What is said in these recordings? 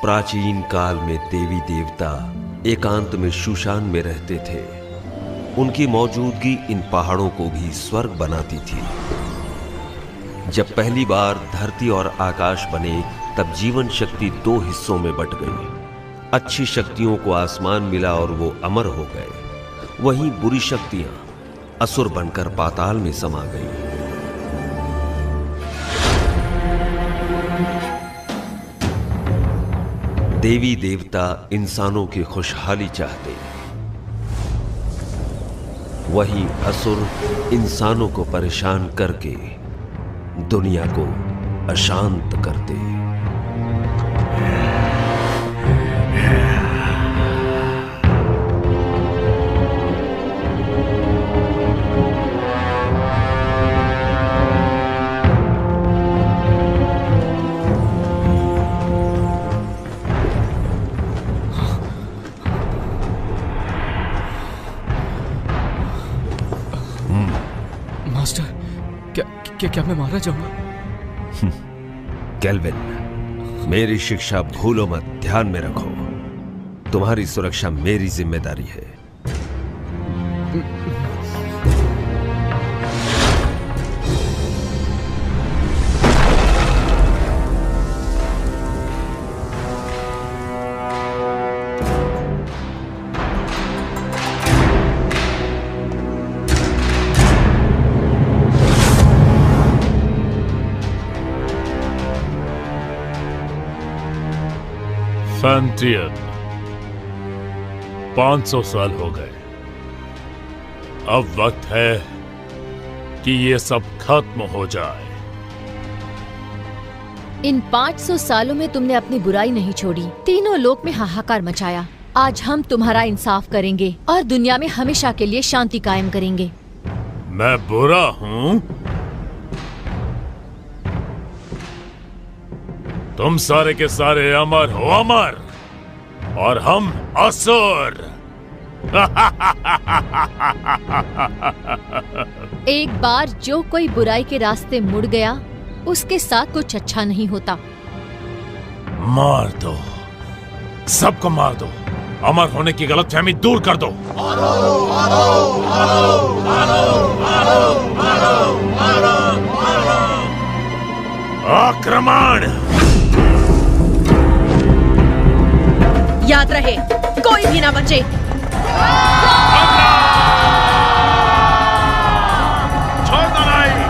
प्राचीन काल में देवी देवता एकांत में शूशान में रहते थे। उनकी मौजूदगी इन पहाड़ों को भी स्वर्ग बनाती थी। जब पहली बार धरती और आकाश बने तब जीवन शक्ति दो हिस्सों में बट गई। अच्छी शक्तियों को आसमान मिला और वो अमर हो गए। वहीं बुरी शक्तियां असुर बनकर पाताल में समा गईं। देवी देवता इंसानों की खुशहाली चाहते, वहीं असुर इंसानों को परेशान करके दुनिया को अशांत करते। क्या मैं मारा जाऊंगा? केल्विन, मेरी शिक्षा भूलो मत, ध्यान में रखो। तुम्हारी सुरक्षा मेरी जिम्मेदारी है। फैंटियन, 500 साल हो गए। अब वक्त है कि ये सब खत्म हो जाए। इन 500 सालों में तुमने अपनी बुराई नहीं छोड़ी, तीनों लोक में हाहाकार मचाया। आज हम तुम्हारा इंसाफ करेंगे और दुनिया में हमेशा के लिए शांति कायम करेंगे। मैं बुरा हूँ? तुम सारे के सारे अमर हो, अमर, और हम असुर। एक बार जो कोई बुराई के रास्ते मुड़ गया, उसके साथ कुछ अच्छा नहीं होता। मार दो, सबको मार दो। अमर होने की गलतफहमी दूर कर दो। मारो, मारो, मारो, मारो, मारो, मारो, मारो, मारो। आक्रमण! याद रहे, कोई भी ना बचे। छोड़ दो नहीं।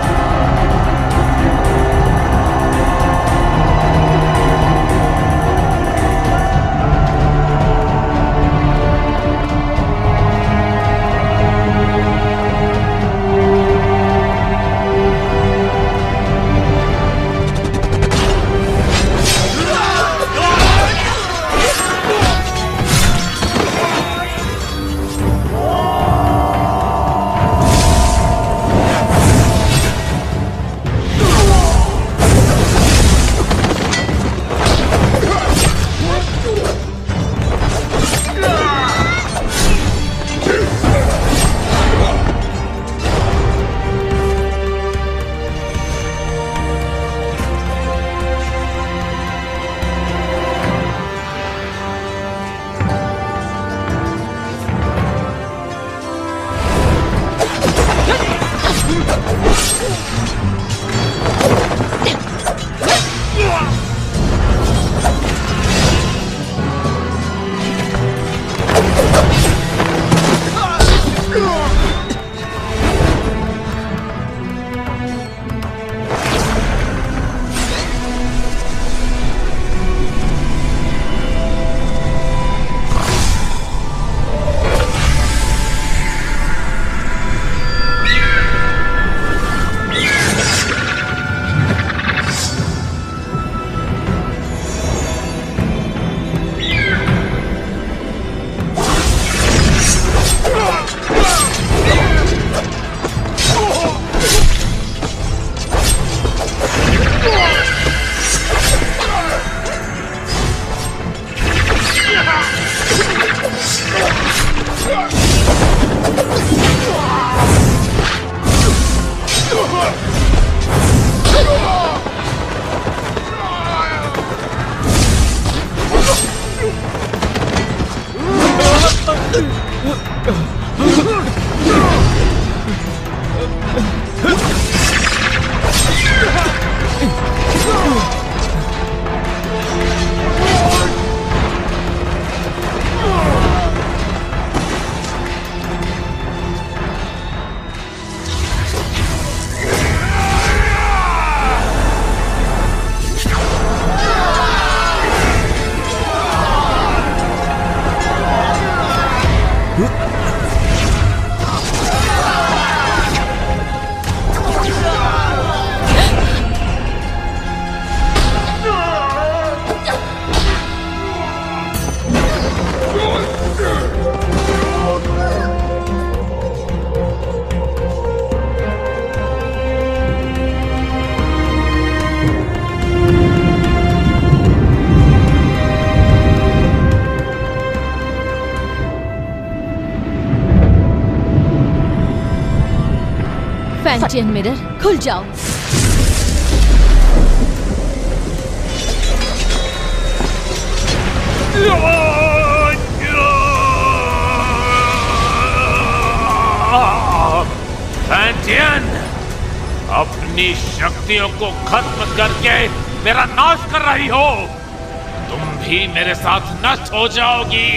फैंटियन मिरर खुल जाओ। फैंटियन, अपनी शक्तियों को खत्म करके मेरा नाश कर रही हो। तुम भी मेरे साथ नष्ट हो जाओगी।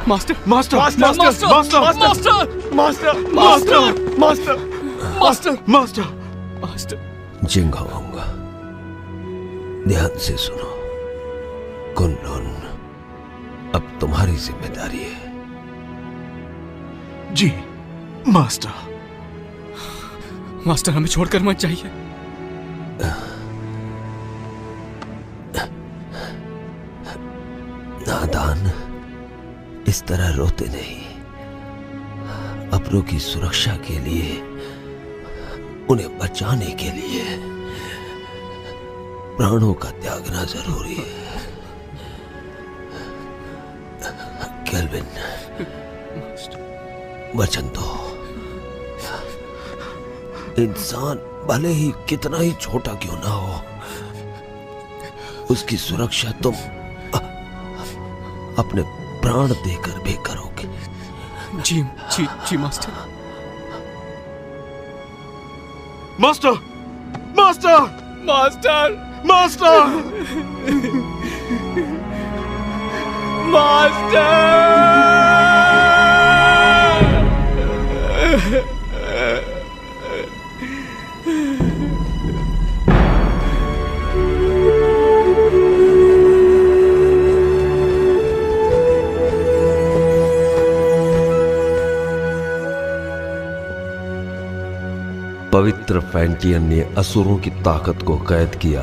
Master master master master master master master master master master master. Jinghong, ध्यान से सुनो। कुनलुन, अब तुम्हारी जिम्मेदारी है। जी मास्टर। मास्टर, हमें छोड़कर मत जाइए। नादान, इस तरह रोते नहीं। अपनों की सुरक्षा के लिए, उन्हें बचाने के लिए प्राणों का त्यागना जरूरी है। केल्विन, वचन दो। इंसान भले ही कितना ही छोटा क्यों ना हो, उसकी सुरक्षा तुम अपने प्राण देकर भी करोगे। जी जी जी master. Master master master master master. पवित्र फैंटियन ने असुरों की ताकत को कैद किया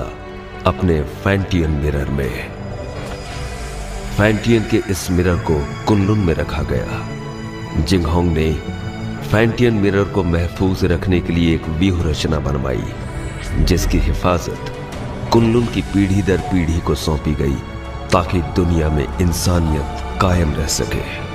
अपने फैंटियन मिरर में। फैंटियन के इस मिरर को कुनलुन में रखा गया। जिंगहोंग ने फैंटियन मिरर को महफूज रखने के लिए एक व्यूह रचना बनवाई, जिसकी हिफाजत कुनलुन की पीढ़ी दर पीढ़ी को सौंपी गई, ताकि दुनिया में इंसानियत कायम रह सके।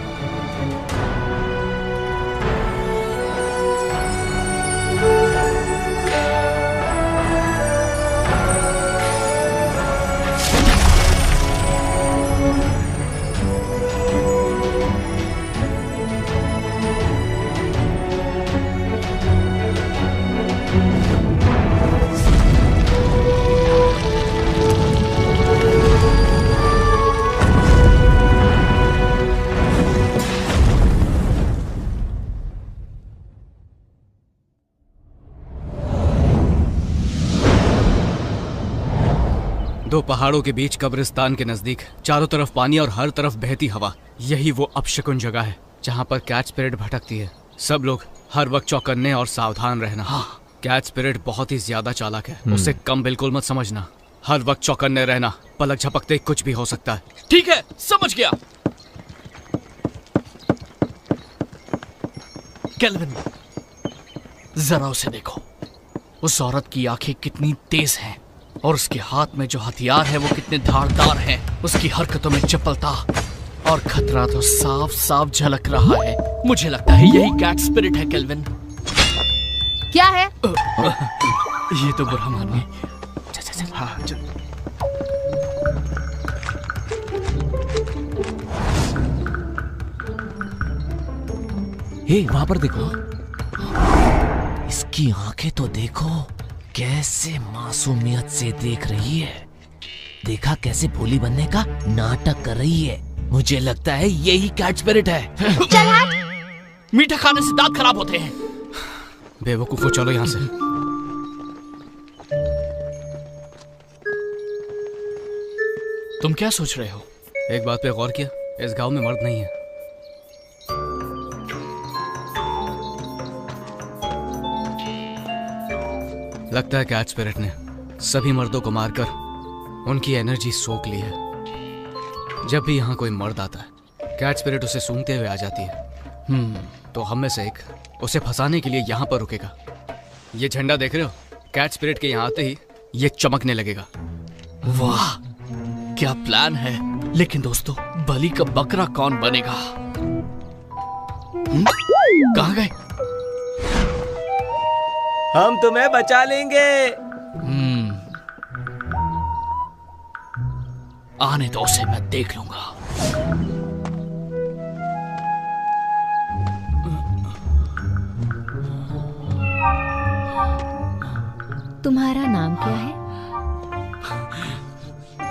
दो पहाड़ों के बीच कब्रिस्तान के नजदीक चारों तरफ पानी और हर तरफ बहती हवा, यही वो अपशकुन जगह है जहाँ पर कैट स्पिरिट भटकती है। सब लोग हर वक्त चौकन्ने और सावधान रहना। हाँ। कैट स्पिरिट बहुत ही ज्यादा चालाक है, उसे कम बिल्कुल मत समझना। हर वक्त चौकन्ने रहना, पलक झपकते कुछ भी हो सकता है। ठीक है, समझ गया। केल्विन, जरा उसे देखो। उस औरत की आंखें कितनी तेज हैं और उसके हाथ में जो हथियार है वो कितने धारदार हैं। उसकी हरकतों में चपलता और खतरा तो साफ साफ झलक रहा है। मुझे लगता है यही कैट स्पिरिट है। केल्विन, क्या है? ये तो बुरा मानिए। चल। हाँ चल। हे, वहां पर देखो। इसकी आंखें तो देखो, कैसे मासूमियत से देख रही है। देखा कैसे भोली बनने का नाटक कर रही है। मुझे लगता है यही कैट स्पिरिट है। चल हट। मीठा खाने से दांत खराब होते हैं। बेवकूफो, चलो यहाँ से। तुम क्या सोच रहे हो? एक बात पे गौर किया, इस गांव में मर्द नहीं है। लगता है कैट स्पिरिट ने सभी मर्दों को मारकर उनकी एनर्जी सोख ली है। जब भी यहाँ कोई मर्द आता है, कैट स्पिरिट उसे सूंघते हुए आ जाती है। तो हम में से एक उसे फंसाने के लिए यहाँ पर रुकेगा। ये झंडा देख रहे हो? कैट स्पिरिट के यहाँ आते ही ये चमकने लगेगा। वाह, क्या प्लान है। लेकिन दोस्तों, बलि का बकरा कौन बनेगा? कहाँ गए? हम तुम्हें बचा लेंगे। आने दो उसे, मैं देख लूंगा। तुम्हारा नाम क्या है?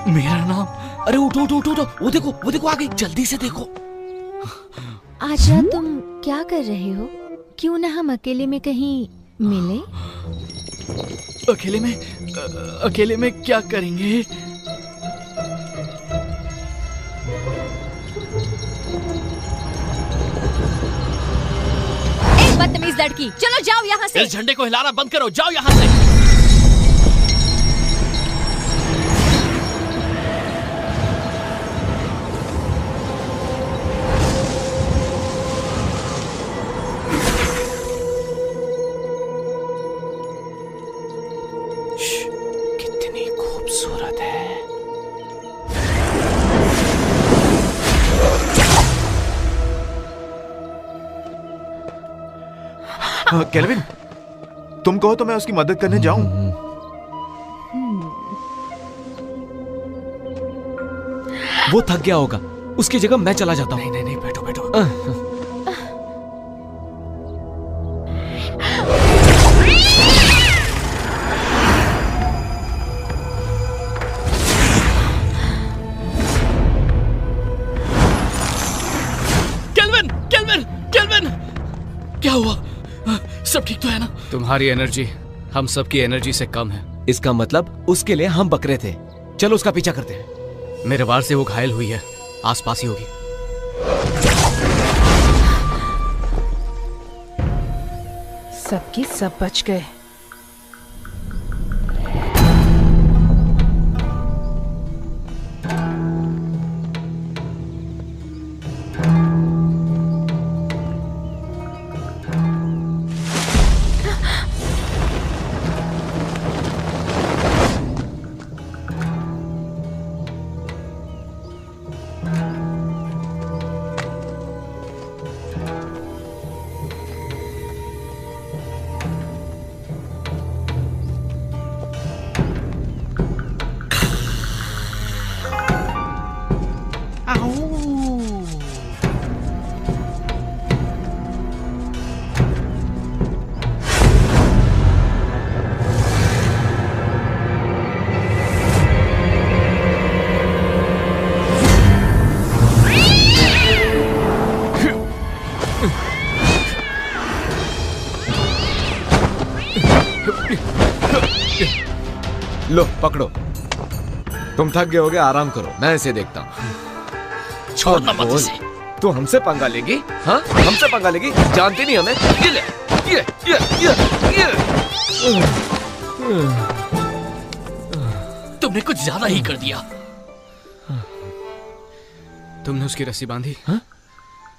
मेरा नाम? अरे उठो उठो उठो, वो देखो आ गई, जल्दी से देखो। आज रात तुम क्या कर रहे हो? क्यों ना हम अकेले में कहीं मिले? अकेले में क्या करेंगे? एक बदतमीज लड़की, चलो जाओ यहाँ से। इस झंडे को हिलाना बंद करो, जाओ यहाँ से। कितनी खूबसूरत है। केल्विन, तुम कहो तो मैं उसकी मदद करने जाऊं। वो थक गया होगा, उसकी जगह मैं चला जाता हूँ। नहीं, बैठो बैठो। केल्विन, क्या हुआ? सब ठीक तो है ना? तुम्हारी एनर्जी हम सबकी एनर्जी से कम है। इसका मतलब उसके लिए हम बकरे थे। चलो उसका पीछा करते हैं। मेरे वार से वो घायल हुई है, आसपास ही होगी। सबके सब बच गए। लो पकड़ो। तुम थक गए होगे, आराम करो, मैं इसे देखता हूँ। छोड़ना मत इसे। तू हमसे पंगा लेगी? हाँ, हमसे पंगा लेगी? जानती नहीं हमें? ये ले, ये। तुमने कुछ ज्यादा ही कर दिया। तुमने उसकी रस्सी बांधी? हाँ?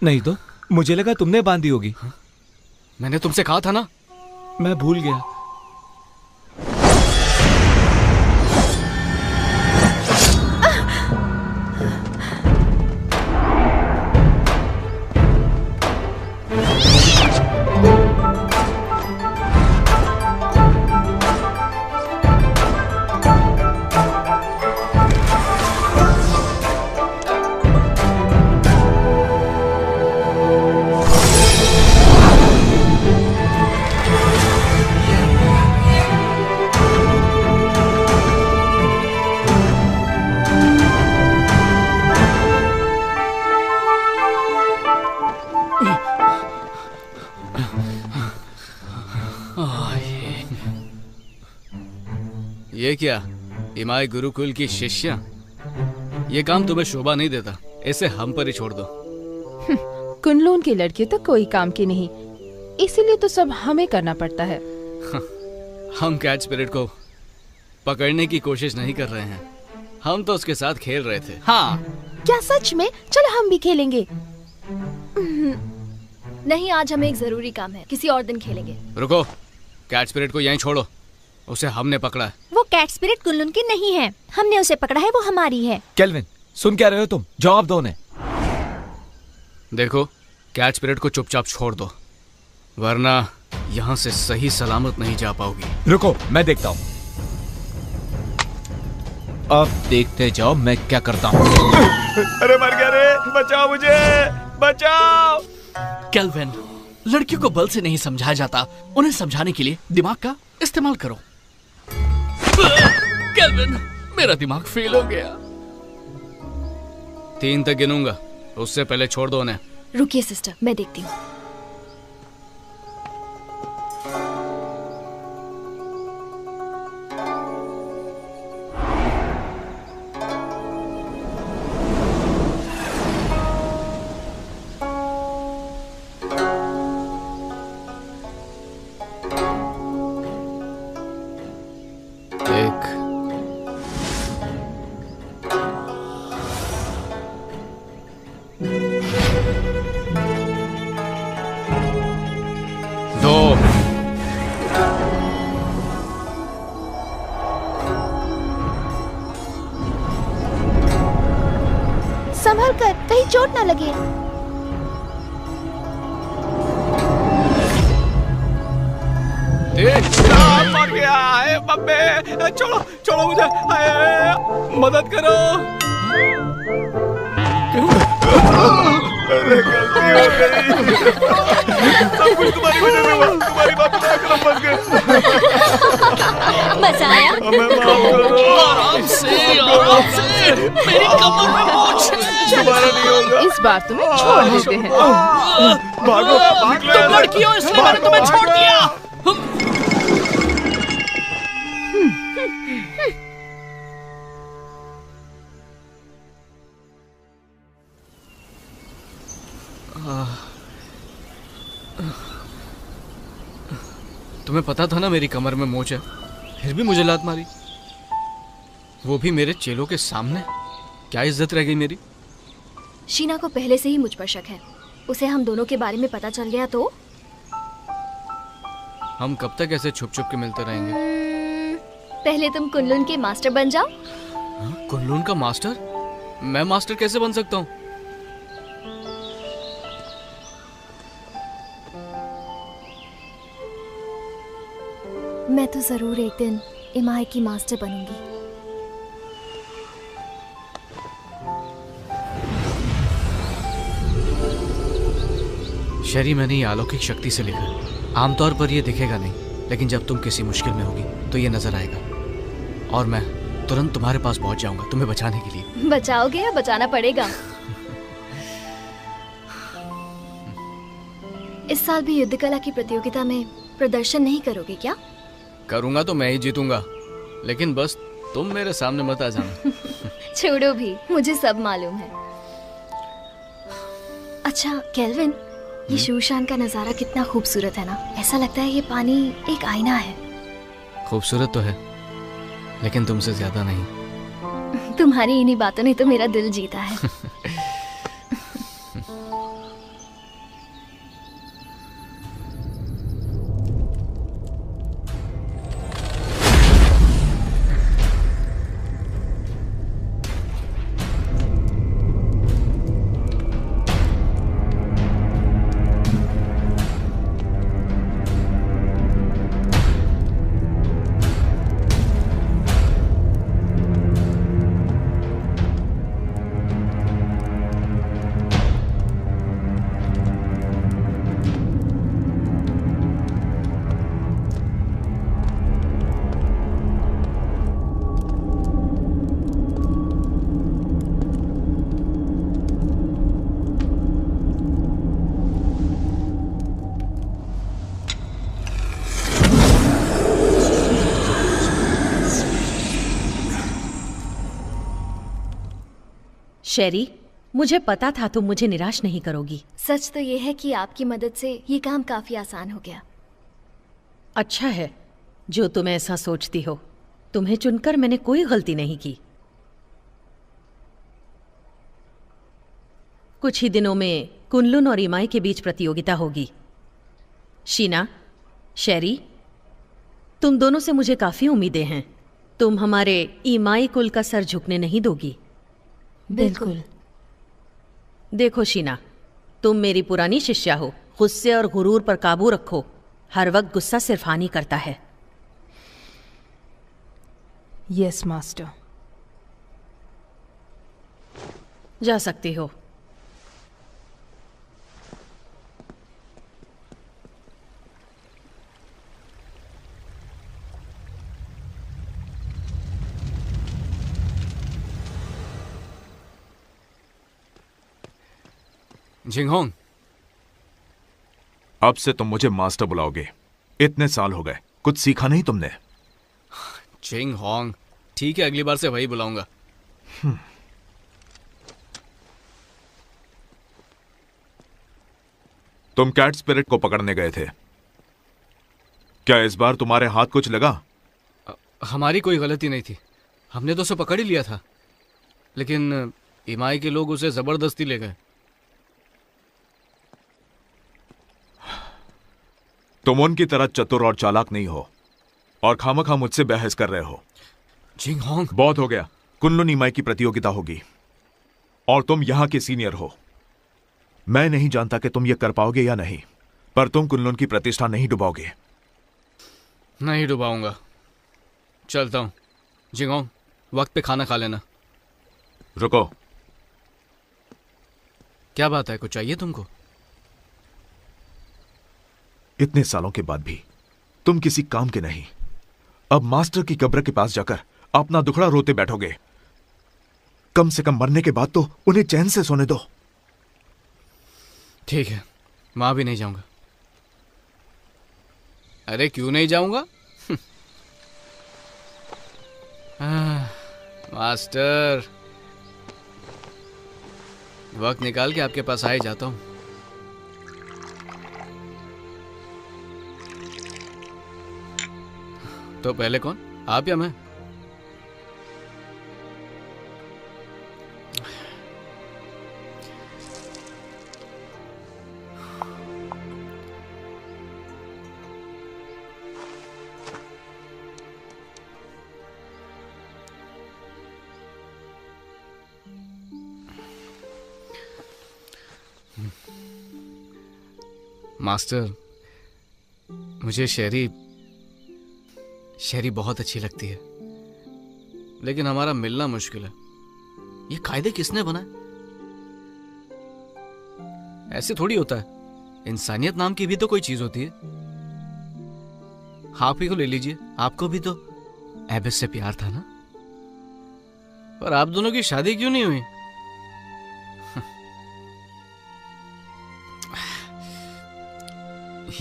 नहीं तो मुझे लगा तुमने बांधी होगी। हाँ? मैंने तुमसे कहा था ना। मैं भूल गया। ये क्या, इमाई गुरुकुल की शिष्या? ये काम तुम्हें शोभा नहीं देता, इसे हम पर ही छोड़ दो। कुनलून की लड़की तो कोई काम की नहीं, इसीलिए तो सब हमें करना पड़ता है। हम कैच स्पिरिट को पकड़ने की कोशिश नहीं कर रहे हैं, हम तो उसके साथ खेल रहे थे। हाँ, क्या सच में? चलो हम भी खेलेंगे। नहीं, आज हमें एक जरूरी काम है, किसी और दिन खेलेंगे। रुको, कैच स्पिरिट को यहीं छोड़ो, उसे हमने पकड़ा है। वो कैट स्पिरिट कुनलून की नहीं है, हमने उसे पकड़ा है, वो हमारी है। केल्विन, सुन क्या रहे हो तुम? जवाब दो उन्हें। देखो, कैच स्पिरिट को चुपचाप छोड़ दो, वरना यहाँ से सही सलामत नहीं जा पाओगी। रुको, मैं देखता हूँ। अब देखते जाओ मैं क्या करता हूँ। अरे मर गया रे, बचाओ मुझे, बचाओ। केल्विन, लड़कियों को बल से नहीं समझाया जाता, उन्हें समझाने के लिए दिमाग का इस्तेमाल करो। केल्विन, मेरा दिमाग फेल हो गया। 3 तक गिनूंगा, उससे पहले छोड़ दो उन्हें। रुकिए सिस्टर, मैं देखती हूँ। संभल कर, कहीं चोट ना लगे। मर गया है बब्बे, छोड़ो छोड़ो मुझे, मदद करो। अरे गलती हो गई, सब कुछ तुम्हारी वजह से हुआ, तुम्हारी बात सुना कर हम फंस गए। मजा आया? हमें माफ करो। आराम से, आराम से, मेरी कमर में मोच है। दोबारा नहीं होगा। इस बार तुम्हें छोड़ देते हैं। भागो, भाग लो। तुम लड़की हो इसलिए मैंने तुम्हें छोड़ दिया। तुम्हें पता था ना मेरी कमर में मोच है, फिर भी मुझे लात मारी, वो भी मेरे चेलों के सामने। क्या इज्जत रह गई मेरी? शीना को पहले से ही मुझ पर शक है, उसे हम दोनों के बारे में पता चल गया तो? हम कब तक ऐसे छुप छुप के मिलते रहेंगे? पहले तुम कुनलून के मास्टर बन जाओ। कुनलून का मास्टर? मैं मास्टर कैसे बन सकता हूँ? मैं तो जरूर एक दिन इमाई की मास्टर बनूंगी। शरी, मैंने ये अलौकिक शक्ति से लिखा है। आमतौर पर ये दिखेगा नहीं, लेकिन जब तुम किसी मुश्किल में होगी तो ये नजर आएगा और मैं तुरंत तुम्हारे पास पहुंच जाऊंगा तुम्हें बचाने के लिए। बचाओगे या बचाना पड़ेगा? इस साल भी युद्ध कला की प्रतियोगिता में प्रदर्शन नहीं करोगे क्या? करूंगा तो मैं ही जीतूंगा, लेकिन बस तुम मेरे सामने मत आ जाना। छोड़ो भी, मुझे सब मालूम है। अच्छा केल्विन, ये शूशान का नजारा कितना खूबसूरत है ना। ऐसा लगता है ये पानी एक आईना है। खूबसूरत तो है, लेकिन तुमसे ज्यादा नहीं। तुम्हारी इन्हीं बातों ने तो मेरा दिल जीता है। शेरी, मुझे पता था तुम मुझे निराश नहीं करोगी। सच तो ये है कि आपकी मदद से ये काम काफी आसान हो गया। अच्छा है जो तुम ऐसा सोचती हो। तुम्हें चुनकर मैंने कोई गलती नहीं की। कुछ ही दिनों में कुनलुन और इमाई के बीच प्रतियोगिता होगी। शीना, शेरी, तुम दोनों से मुझे काफी उम्मीदें हैं। तुम हमारे इमाई कुल का सर झुकने नहीं दोगी। बिल्कुल। देखो शीना, तुम मेरी पुरानी शिष्या हो। गुस्से और गुरूर पर काबू रखो। हर वक्त गुस्सा सिर्फ हानि करता है। Yes master. जा सकती हो। जिंगहोंग, अब से तुम मुझे मास्टर बुलाओगे। इतने साल हो गए, कुछ सीखा नहीं तुमने? जिंगहोंग, ठीक है, अगली बार से वही बुलाऊंगा। तुम कैट स्पिरिट को पकड़ने गए थे, क्या इस बार तुम्हारे हाथ कुछ लगा? हमारी कोई गलती नहीं थी, हमने तो उसे पकड़ ही लिया था, लेकिन इमाई के लोग उसे जबरदस्ती ले गए। तुम उनकी तरह चतुर और चालाक नहीं हो और खामखा मुझसे बहस कर रहे हो। जिंगहोंग, बहुत हो गया। कुनलुन इमाई की प्रतियोगिता होगी और तुम यहां के सीनियर हो। मैं नहीं जानता कि तुम ये कर पाओगे या नहीं, पर तुम कुनलुन की प्रतिष्ठा नहीं डुबाओगे। नहीं डुबाऊंगा। चलता हूं। जिंगहोंग, वक्त पे खाना खा लेना। रुको। क्या बात है, कुछ चाहिए तुमको? इतने सालों के बाद भी तुम किसी काम के नहीं। अब मास्टर की कब्र के पास जाकर अपना दुखड़ा रोते बैठोगे। कम से कम मरने के बाद तो उन्हें चैन से सोने दो। ठीक है, वहां भी नहीं जाऊंगा। अरे क्यों नहीं जाऊंगा? मास्टर, वक्त निकाल के आपके पास आ ही जाता हूं। तो पहले कौन, आप या मैं? मास्टर, मुझे शेरी बहुत अच्छी लगती है, लेकिन हमारा मिलना मुश्किल है। ये कायदे किसने बनाए? ऐसे थोड़ी होता है। इंसानियत नाम की भी तो कोई चीज होती है। आप ही को ले लीजिए, आपको भी तो एबिस से प्यार था ना? पर आप दोनों की शादी क्यों नहीं हुई?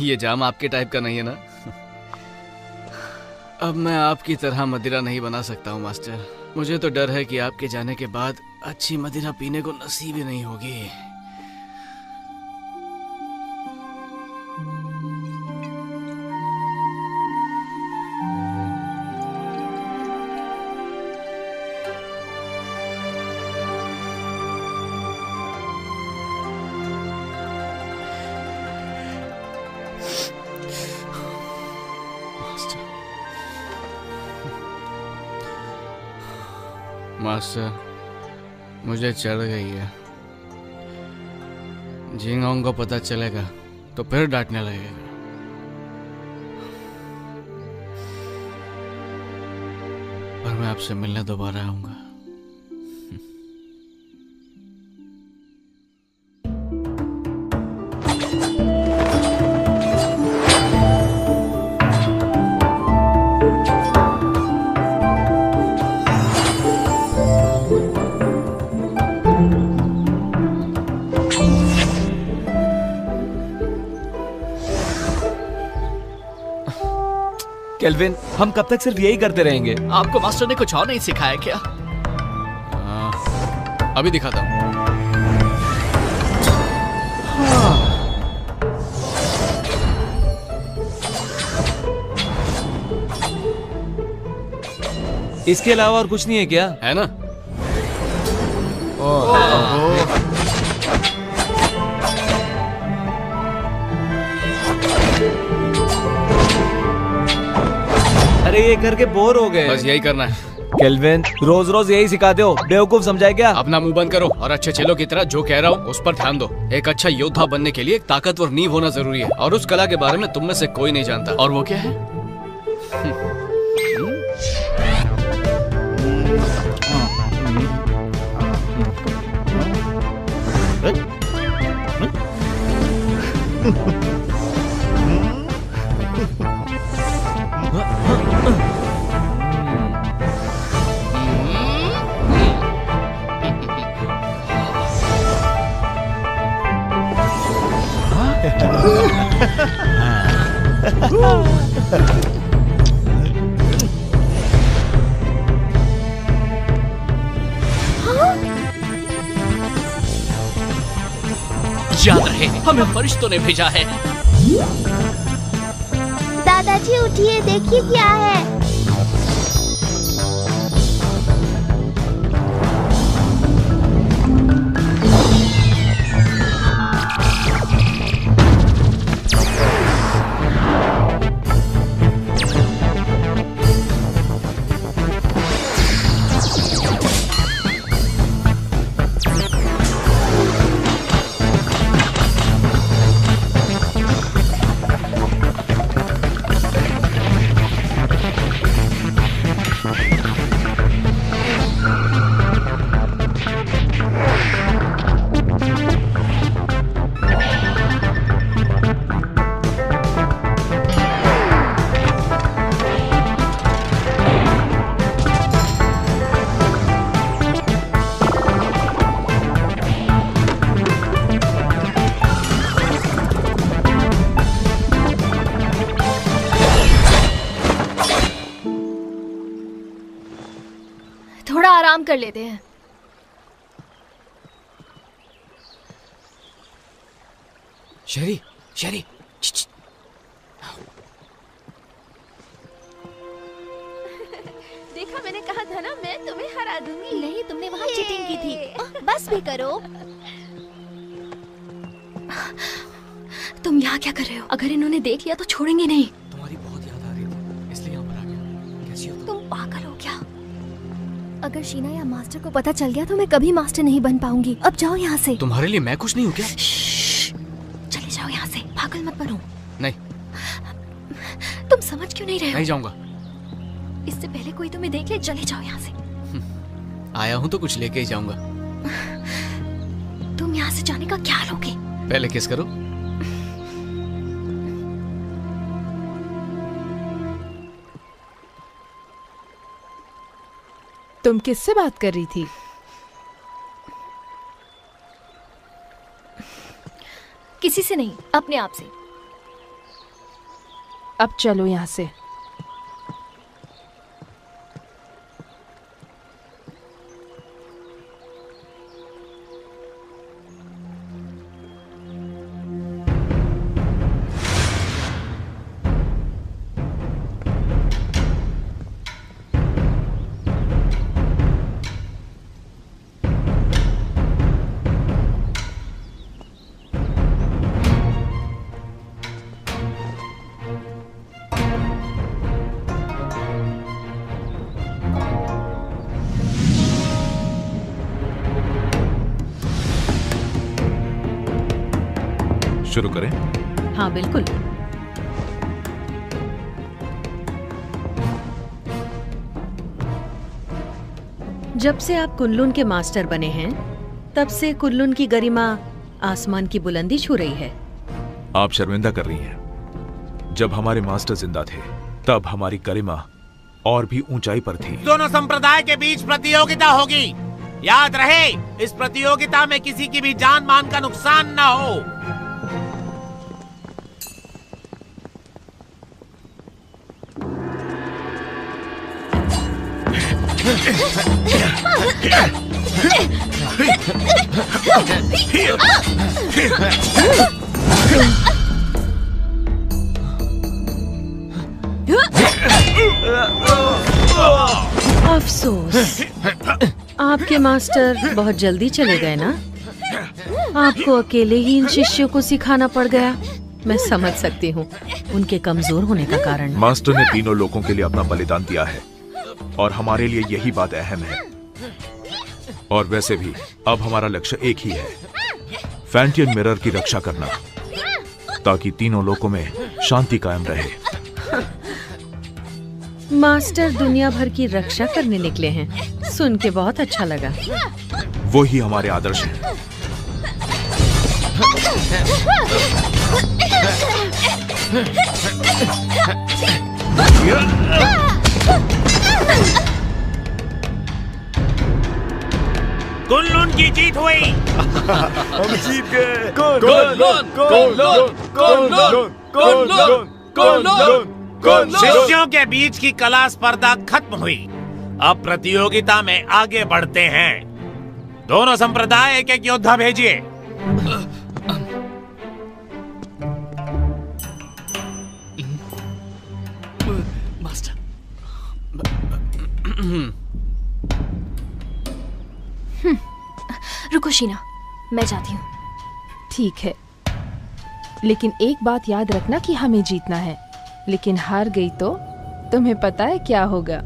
ये जाम आपके टाइप का नहीं है ना? अब मैं आपकी तरह मदिरा नहीं बना सकता हूँ मास्टर। मुझे तो डर है कि आपके जाने के बाद अच्छी मदिरा पीने को नसीब ही नहीं होगी। मास्टर, मुझे चढ़ गई है। जिंगहोंग को पता चलेगा तो फिर डांटने लगेगा। पर मैं आपसे मिलने दोबारा आऊंगा। केल्विन, हम कब तक सिर्फ यही करते रहेंगे? आपको मास्टर ने कुछ और नहीं सिखाया क्या? अभी दिखाता हूँ। इसके अलावा और कुछ नहीं है क्या? है ना? अरे ये करके बोर हो गए। बस यही करना है। केल्विन, रोज रोज यही सिखाते हो, बेवकूफ समझाए क्या? अपना मुंह बंद करो और अच्छे चेलों की तरह जो कह रहा हूँ उस पर ध्यान दो। एक अच्छा योद्धा बनने के लिए एक ताकतवर नींव होना जरूरी है, और उस कला के बारे में तुम में से कोई नहीं जानता। और वो क्या है? याद रहे, हमें फरिश्तों ने भेजा है। दादाजी उठिए, देखिए क्या है। थोड़ा आराम कर लेते हैं। शेरी, शेरी, देखा, मैंने कहा था ना, मैं तुम्हें हरा दूंगी। नहीं, तुमने वहाँ चीटिंग की थी। बस भी करो। तुम यहाँ क्या कर रहे हो? अगर इन्होंने देख लिया तो छोड़ेंगे नहीं। तुम्हारी बहुत याद आ रही थी, इसलिए यहाँ पर आ गया। कैसी हो तुम पागल हो क्या? अगर शीना या मास्टर को पता चल गया तो मैं कभी मास्टर नहीं बन पाऊंगी। अब जाओ यहाँ से। तुम्हारे लिए मैं कुछ नहीं हूँ क्या? चले जाओ यहाँ से, पागल मत बनो। नहीं। तुम समझ क्यों नहीं रहे हो? नहीं जाऊंगा। इससे पहले कोई तुम्हें देख ले, चले जाओ यहाँ से। आया हूँ तो कुछ लेके ही जाऊंगा। तुम यहाँ से जाने का क्या लोगे? पहले किस करो। तुम किससे बात कर रही थी? किसी से नहीं, अपने आप से। अब चलो यहाँ से। शुरू करें? हाँ बिल्कुल। जब से आप कुनलुन के मास्टर बने हैं, तब से कुनलुन की गरिमा आसमान की बुलंदी छू रही है। आप शर्मिंदा कर रही हैं। जब हमारे मास्टर जिंदा थे, तब हमारी गरिमा और भी ऊंचाई पर थी। दोनों संप्रदाय के बीच प्रतियोगिता होगी। याद रहे, इस प्रतियोगिता में किसी की भी जान मान का नुकसान न हो। अफसोस, आपके मास्टर बहुत जल्दी चले गए ना। आपको अकेले ही इन शिष्यों को सिखाना पड़ गया। मैं समझ सकती हूँ उनके कमजोर होने का कारण। मास्टर ने तीनों लोगों के लिए अपना बलिदान दिया है और हमारे लिए यही बात अहम है। और वैसे भी अब हमारा लक्ष्य एक ही है, फैंटियन मिरर की रक्षा करना, ताकि तीनों लोकों में शांति कायम रहे। मास्टर दुनिया भर की रक्षा करने निकले हैं, सुन के बहुत अच्छा लगा। वो ही हमारे आदर्श हैं। कुनलुन की जीत हुई। हम जीत गए। शिष्यों के बीच की कला स्पर्धा खत्म हुई। अब प्रतियोगिता में आगे बढ़ते हैं। दोनों संप्रदाय एक एक योद्धा भेजिए। मास्टर। रुको शीना, मैं जाती हूँ। ठीक है, लेकिन एक बात याद रखना कि हमें जीतना है। लेकिन हार गई तो तुम्हें पता है क्या होगा।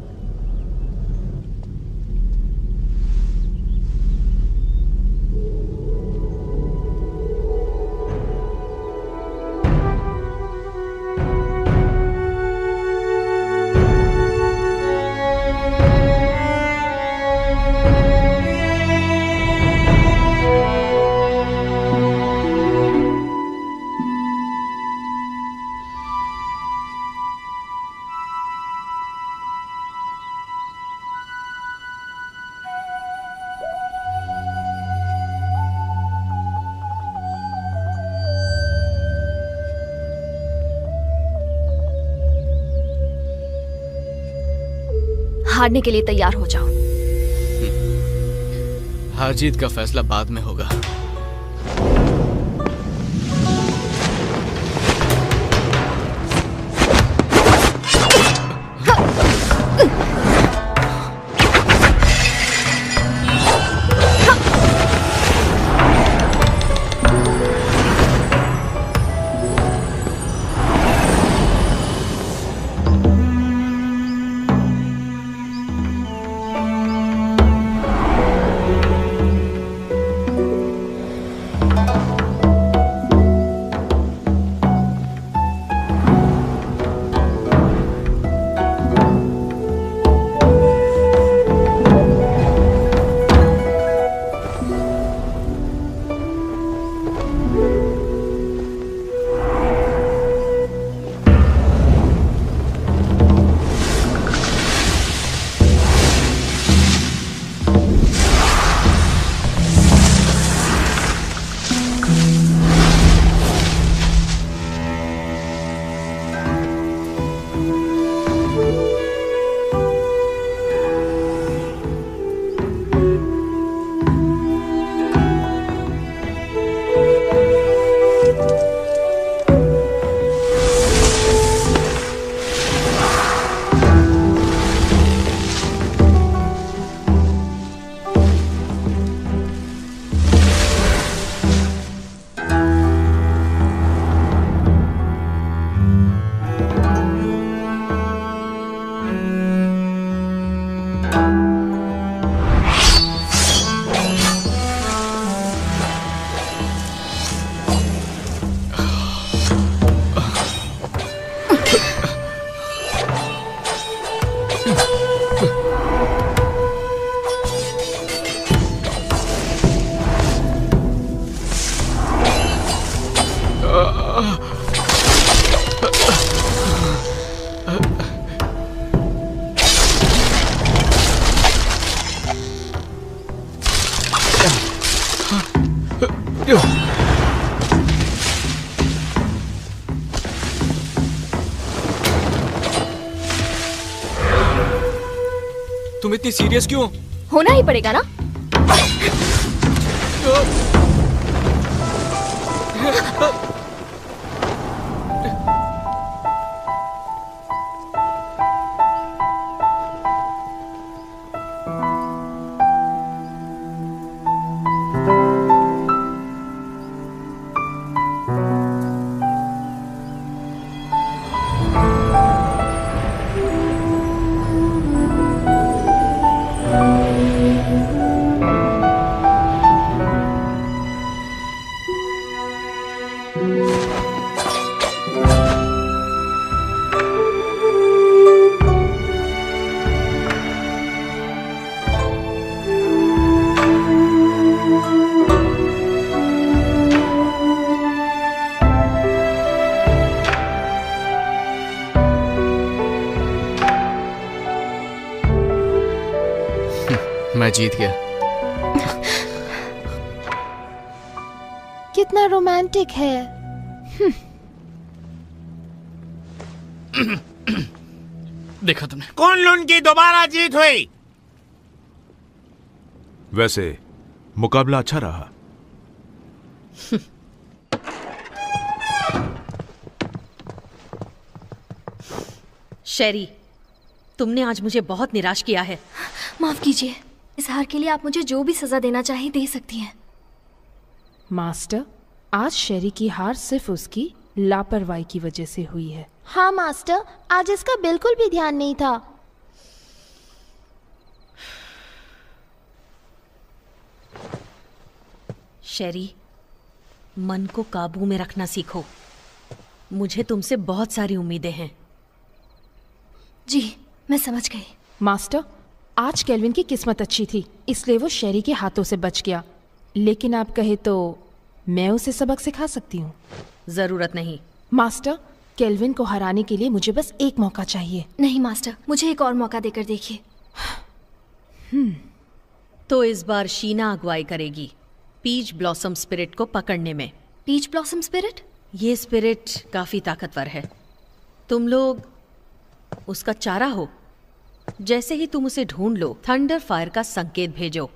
हारने के लिए तैयार हो जाओ। हार जीत का फैसला बाद में होगा। तुम इतनी सीरियस क्यों? होना ही पड़ेगा ना। मैं जीत गया। कितना रोमांटिक है। देखा तुमने? कुन-लुन की दोबारा जीत हुई। वैसे मुकाबला अच्छा रहा। शेरी, तुमने आज मुझे बहुत निराश किया है। माफ कीजिए, इस हार के लिए आप मुझे जो भी सजा देना चाहे दे सकती हैं। मास्टर, आज शेरी की हार सिर्फ उसकी लापरवाही की वजह से हुई है। हाँ मास्टर, आज इसका बिल्कुल भी ध्यान नहीं था। शेरी, मन को काबू में रखना सीखो। मुझे तुमसे बहुत सारी उम्मीदें हैं। जी, मैं समझ गई। मास्टर, आज केल्विन की किस्मत अच्छी थी, इसलिए वो शेरी के हाथों से बच गया। लेकिन आप कहे तो मैं उसे सबक सिखा सकती हूँ। जरूरत नहीं। मास्टर, केल्विन को हराने के लिए मुझे बस एक मौका चाहिए। नहीं मास्टर, मुझे एक और मौका देकर देखिए। तो इस बार शीना अगुवाई करेगी पीच ब्लॉसम स्पिरिट को पकड़ने में। Peach blossom spirit? ये स्पिरिट काफी ताकतवर है। तुम लोग उसका चारा हो। जैसे ही तुम उसे ढूंढ लो, थंडर फायर का संकेत भेजो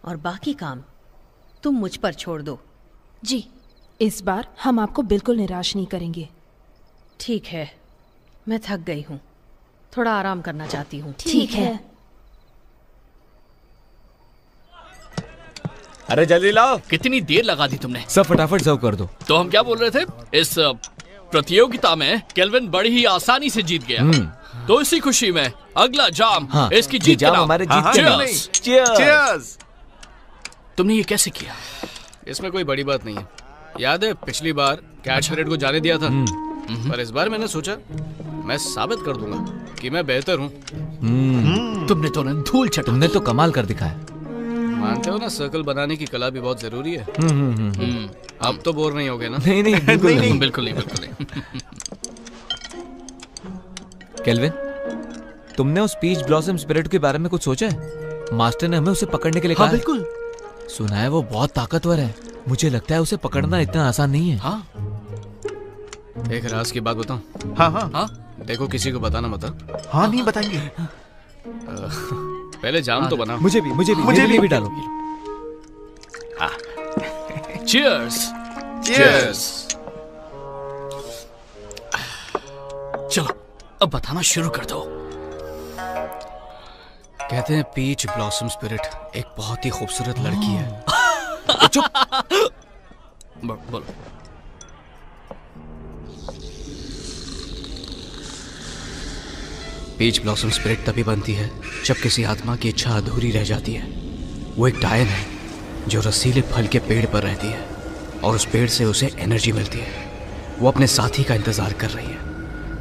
और बाकी काम तुम मुझ पर छोड़ दो। जी, इस बार हम आपको बिल्कुल निराश नहीं करेंगे। ठीक है, मैं थक गई हूँ, थोड़ा आराम करना चाहती हूँ। ठीक है। अरे जल्दी लाओ। कितनी देर लगा दी तुमने? सब फटाफट सर्व कर दो। तो हम क्या बोल रहे थे? इस प्रतियोगिता में केल्विन बड़ी ही आसानी से जीत गया। तो इसी खुशी में अगला जाम इसकी जीत जाम हमारे जीत के नाम। Cheers! तुमने ये कैसे किया? इसमें कोई बड़ी बात नहीं है। याद है पिछली बार कैट स्पिरिट को जाने दिया था, पर इस बार मैंने सोचा मैं साबित कर दूंगा कि मैं बेहतर हूँ। तुमने तो धूल चटा। तुमने तो कमाल कर दिखाया। मानते हो ना, सर्कल बनाने की कला भी बहुत जरूरी है। अब तो बोर नहीं होगे ना? नहीं नहीं, बिल्कुल नहीं, बिल्कुल नहीं, बिल्कुल नहीं। केल्विन, तुमने उस पीच ब्लॉसम स्पिरिट के बारे में कुछ सोचा है? मास्टर ने हमें उसे पकड़ने के लिए कहा। हाँ, बिल्कुल। सुना है वो बहुत ताकतवर है। मुझे लगता है उसे पकड़ना इतना आसान नहीं है। हाँ। एक राज की बात बताऊं? हाँ हाँ हाँ। देखो किसी को बताना मत। हाँ, नहीं बताएंगे। पहले जाम तो बनाओ। मुझे भी डालो। Cheers! Cheers! चलो अब बताना शुरू कर दो। कहते हैं पीच ब्लॉसम स्पिरिट एक बहुत ही खूबसूरत लड़की है। चुप। बोलो। पीच ब्लॉसम स्पिरिट तभी बनती है जब किसी आत्मा की इच्छा अधूरी रह जाती है। वो एक डायन है जो रसीले फल के पेड़ पर रहती है और उस पेड़ से उसे एनर्जी मिलती है। वो अपने साथी का इंतजार कर रही है।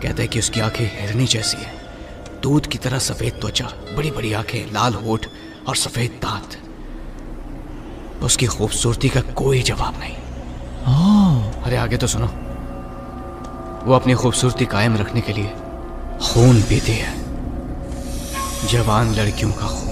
कहता है कि उसकी आंखें हिरनी जैसी है, दूध की तरह सफेद त्वचा, बड़ी बड़ी आंखें, लाल होठ और सफेद दांत। उसकी खूबसूरती का कोई जवाब नहीं। अरे आगे तो सुनो। वो अपनी खूबसूरती कायम रखने के लिए खून पीती है, जवान लड़कियों का खून।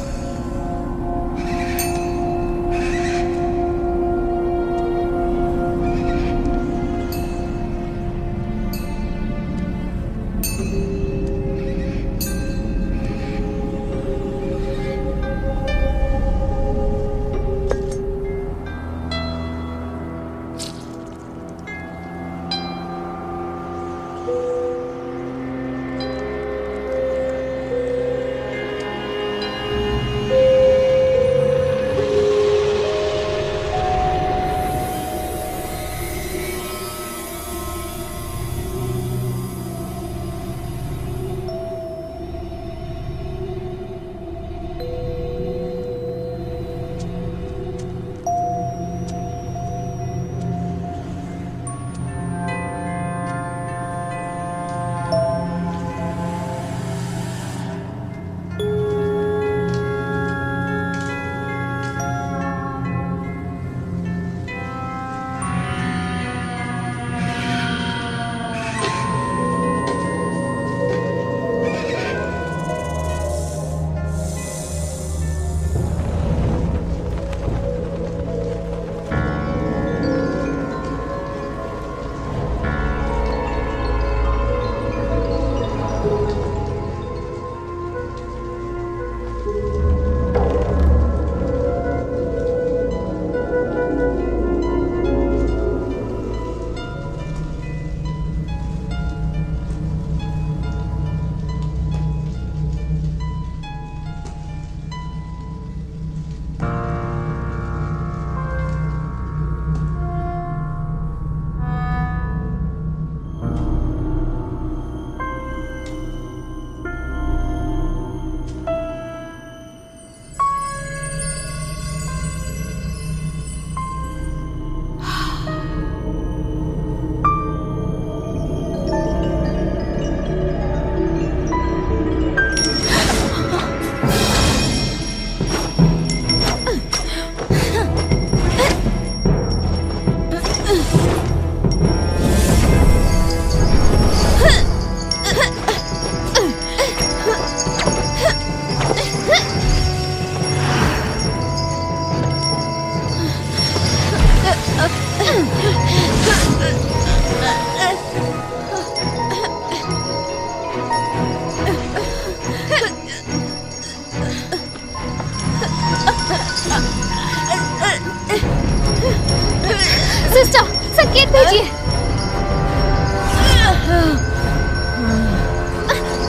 संकेत भेजिए।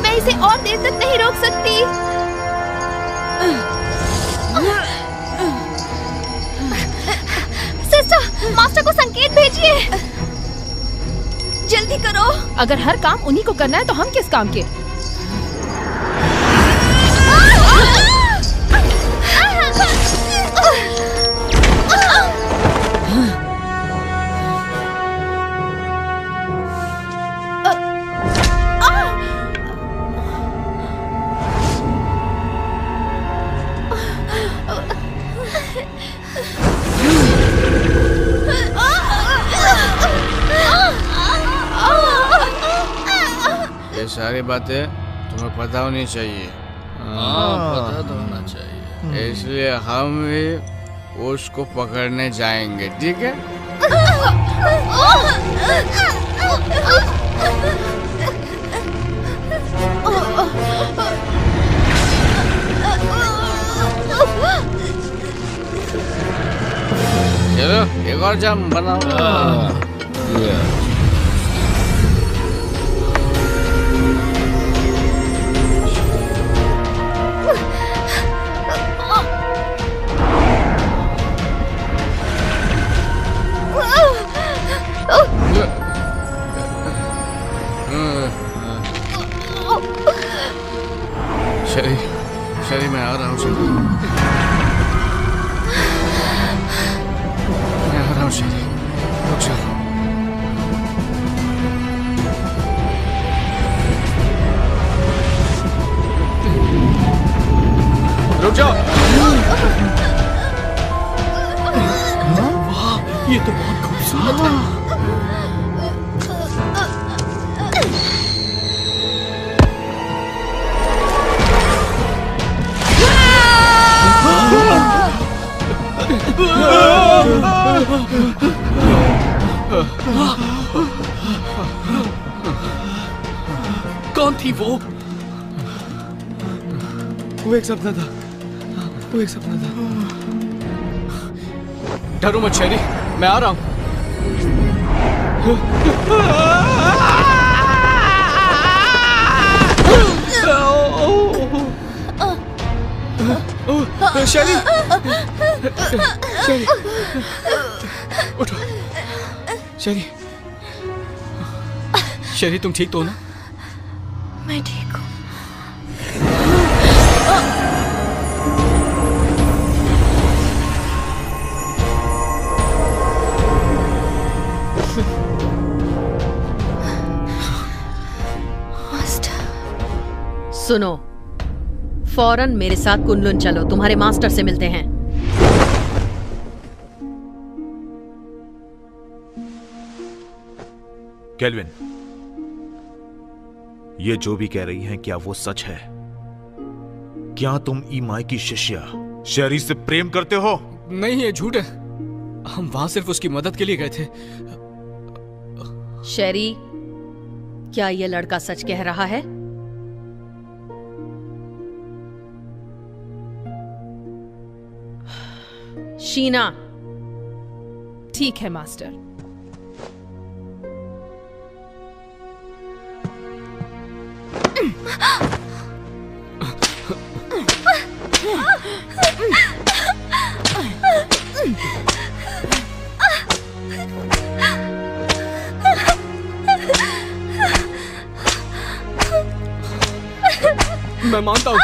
मैं इसे और देर तक नहीं रोक सकती। सिस्टर, मास्टर को संकेत भेजिए। जल्दी करो। अगर हर काम उन्हीं को करना है तो हम किस काम के? ये सारी बातें तुम्हें पता होनी चाहिए। पता तो होना चाहिए। इसलिए हम भी उसको पकड़ने जाएंगे, ठीक है? चलो एक और जाम बनाओ। शरी मैं आ रहा हूँ। शरी मैं आ रहा हूँ। शरी रुक जाओ। रुक जाओ। वाह, ये तो बहुत खूबसूरत है। कौन थी वो? वो एक सपना था। वो एक सपना था। डरो मत शेरी, मैं आ रहा हूँ। शेरी, शेरी, उठो। शेरी, शेरी तुम ठीक तो हो ना? मैं ठीक हूँ। सुनो, फौरन मेरे साथ कुनलुन चलो, तुम्हारे मास्टर से मिलते हैं। केल्विन, ये जो भी कह रही हैं, क्या वो सच है? क्या तुम ईमाई की शिष्या शेरी से प्रेम करते हो? नहीं, ये झूठ है। हम वहां सिर्फ उसकी मदद के लिए गए थे। शेरी, क्या ये लड़का सच कह रहा है? शीना। ठीक है मास्टर। मैं मानता हूं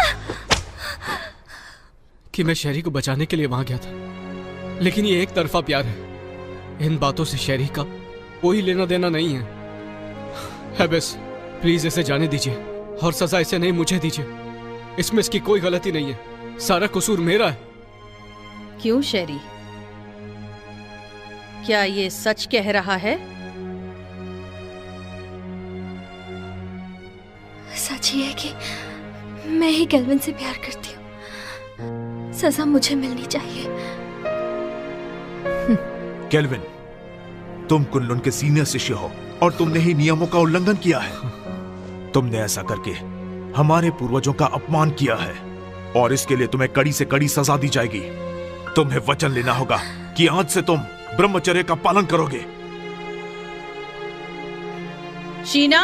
कि मैं शेरी को बचाने के लिए वहां गया था, लेकिन ये एक तरफा प्यार है। इन बातों से शेरी का कोई लेना देना नहीं है। बस प्लीज इसे जाने दीजिए और सजा इसे नहीं, मुझे दीजिए। इसमें इसकी कोई गलती नहीं है, सारा कसूर मेरा है। क्यों शेरी, क्या ये सच कह रहा है? सच ही है कि मैं ही केल्विन से प्यार करती हूँ। सजा मुझे मिलनी चाहिए। केल्विन, तुम कुनलुन के सीनियर शिष्य हो और तुमने ही नियमों का उल्लंघन किया है। तुमने ऐसा करके हमारे पूर्वजों का अपमान किया है और इसके लिए तुम्हें कड़ी से कड़ी सजा दी जाएगी। तुम्हें वचन लेना होगा कि आज से तुम ब्रह्मचर्य का पालन करोगे। शीना,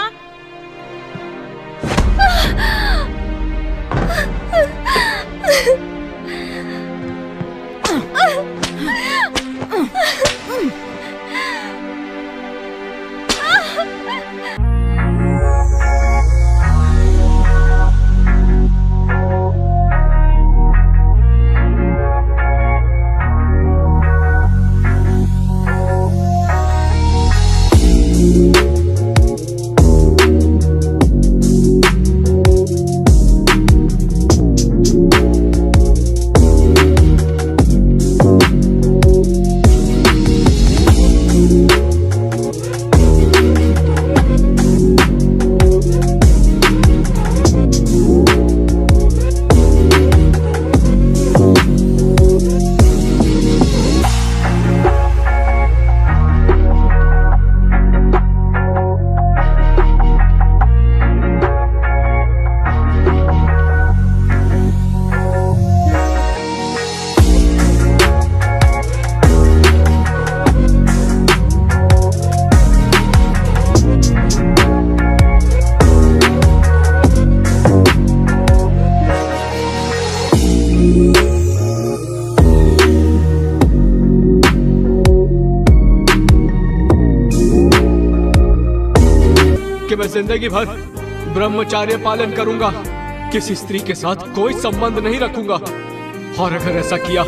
कि मैं जिंदगी भर ब्रह्मचार्य पालन करूंगा, किसी स्त्री के साथ कोई संबंध नहीं रखूंगा, और अगर ऐसा किया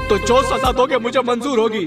तो जो सजा दोगे मुझे मंजूर होगी।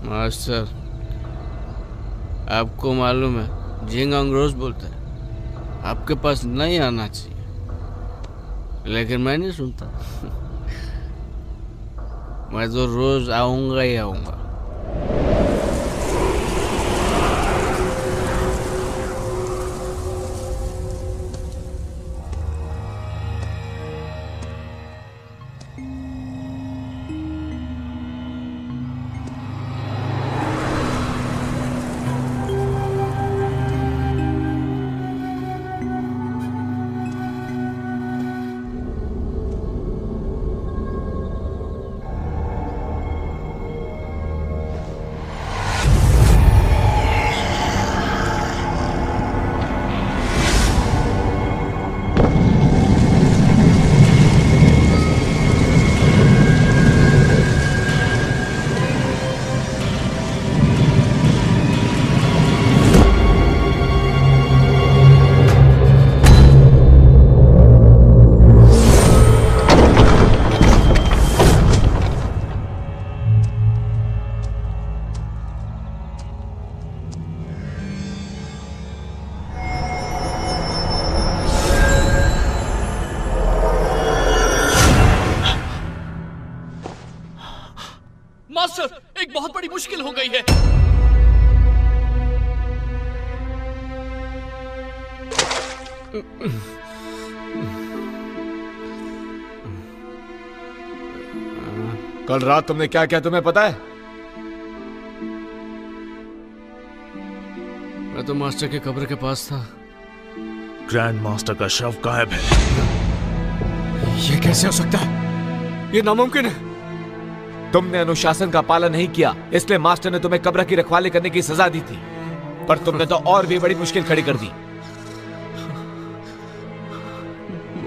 मास्टर, आपको मालूम है झिंगांग रोज बोलता है आपके पास नहीं आना चाहिए, लेकिन मैं नहीं सुनता। मैं तो रोज आऊंगा ही आऊंगा। मास्टर, एक बहुत बड़ी मुश्किल हो गई है। कल रात तुमने क्या किया तुम्हें पता है? मैं तो मास्टर के कब्र के पास था। ग्रैंड मास्टर का शव गायब है। ये कैसे हो सकता है? ये नामुमकिन है। तुमने अनुशासन का पालन नहीं किया, इसलिए मास्टर ने तुम्हें कब्र की रखवाली करने की सजा दी थी। पर तुमने तो और भी बड़ी मुश्किल खड़ी कर दी।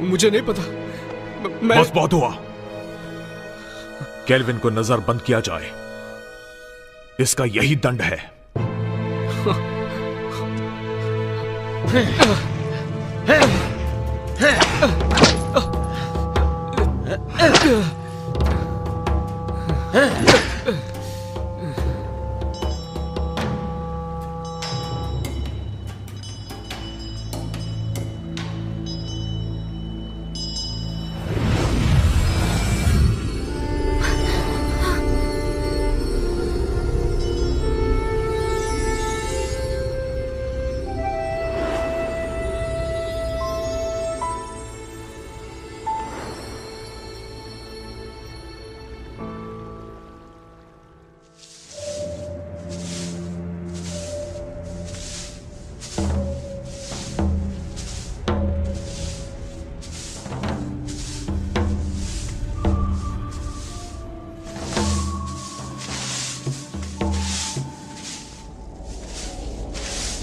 मुझे नहीं पता। बस बहुत हुआ। केल्विन को नजर बंद किया जाए, इसका यही दंड है।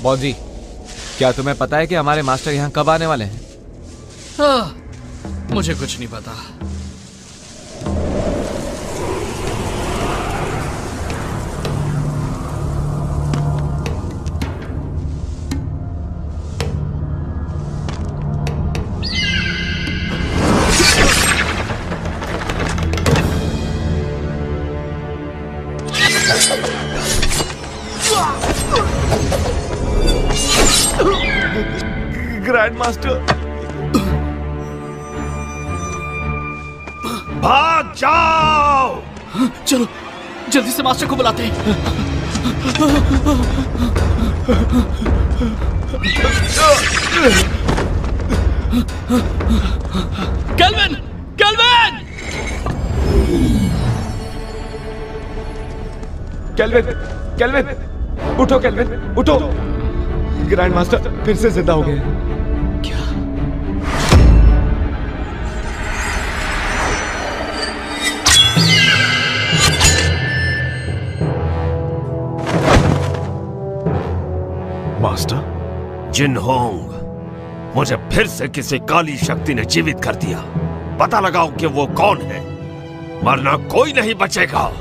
बॉस जी, क्या तुम्हें पता है कि हमारे मास्टर यहाँ कब आने वाले हैं? मुझे कुछ नहीं पता। ग्रैंड मास्टर, भाग जाओ! चलो जल्दी से मास्टर को बुलाते हैं। केल्विन! केल्विन! केल्विन! केल्विन! उठो केल्विन, उठो! ग्रैंड मास्टर फिर से जिंदा हो गए। क्या? मास्टर? जिनहोंग, मुझे फिर से किसी काली शक्ति ने जीवित कर दिया। पता लगाओ कि वो कौन है, वरना कोई नहीं बचेगा।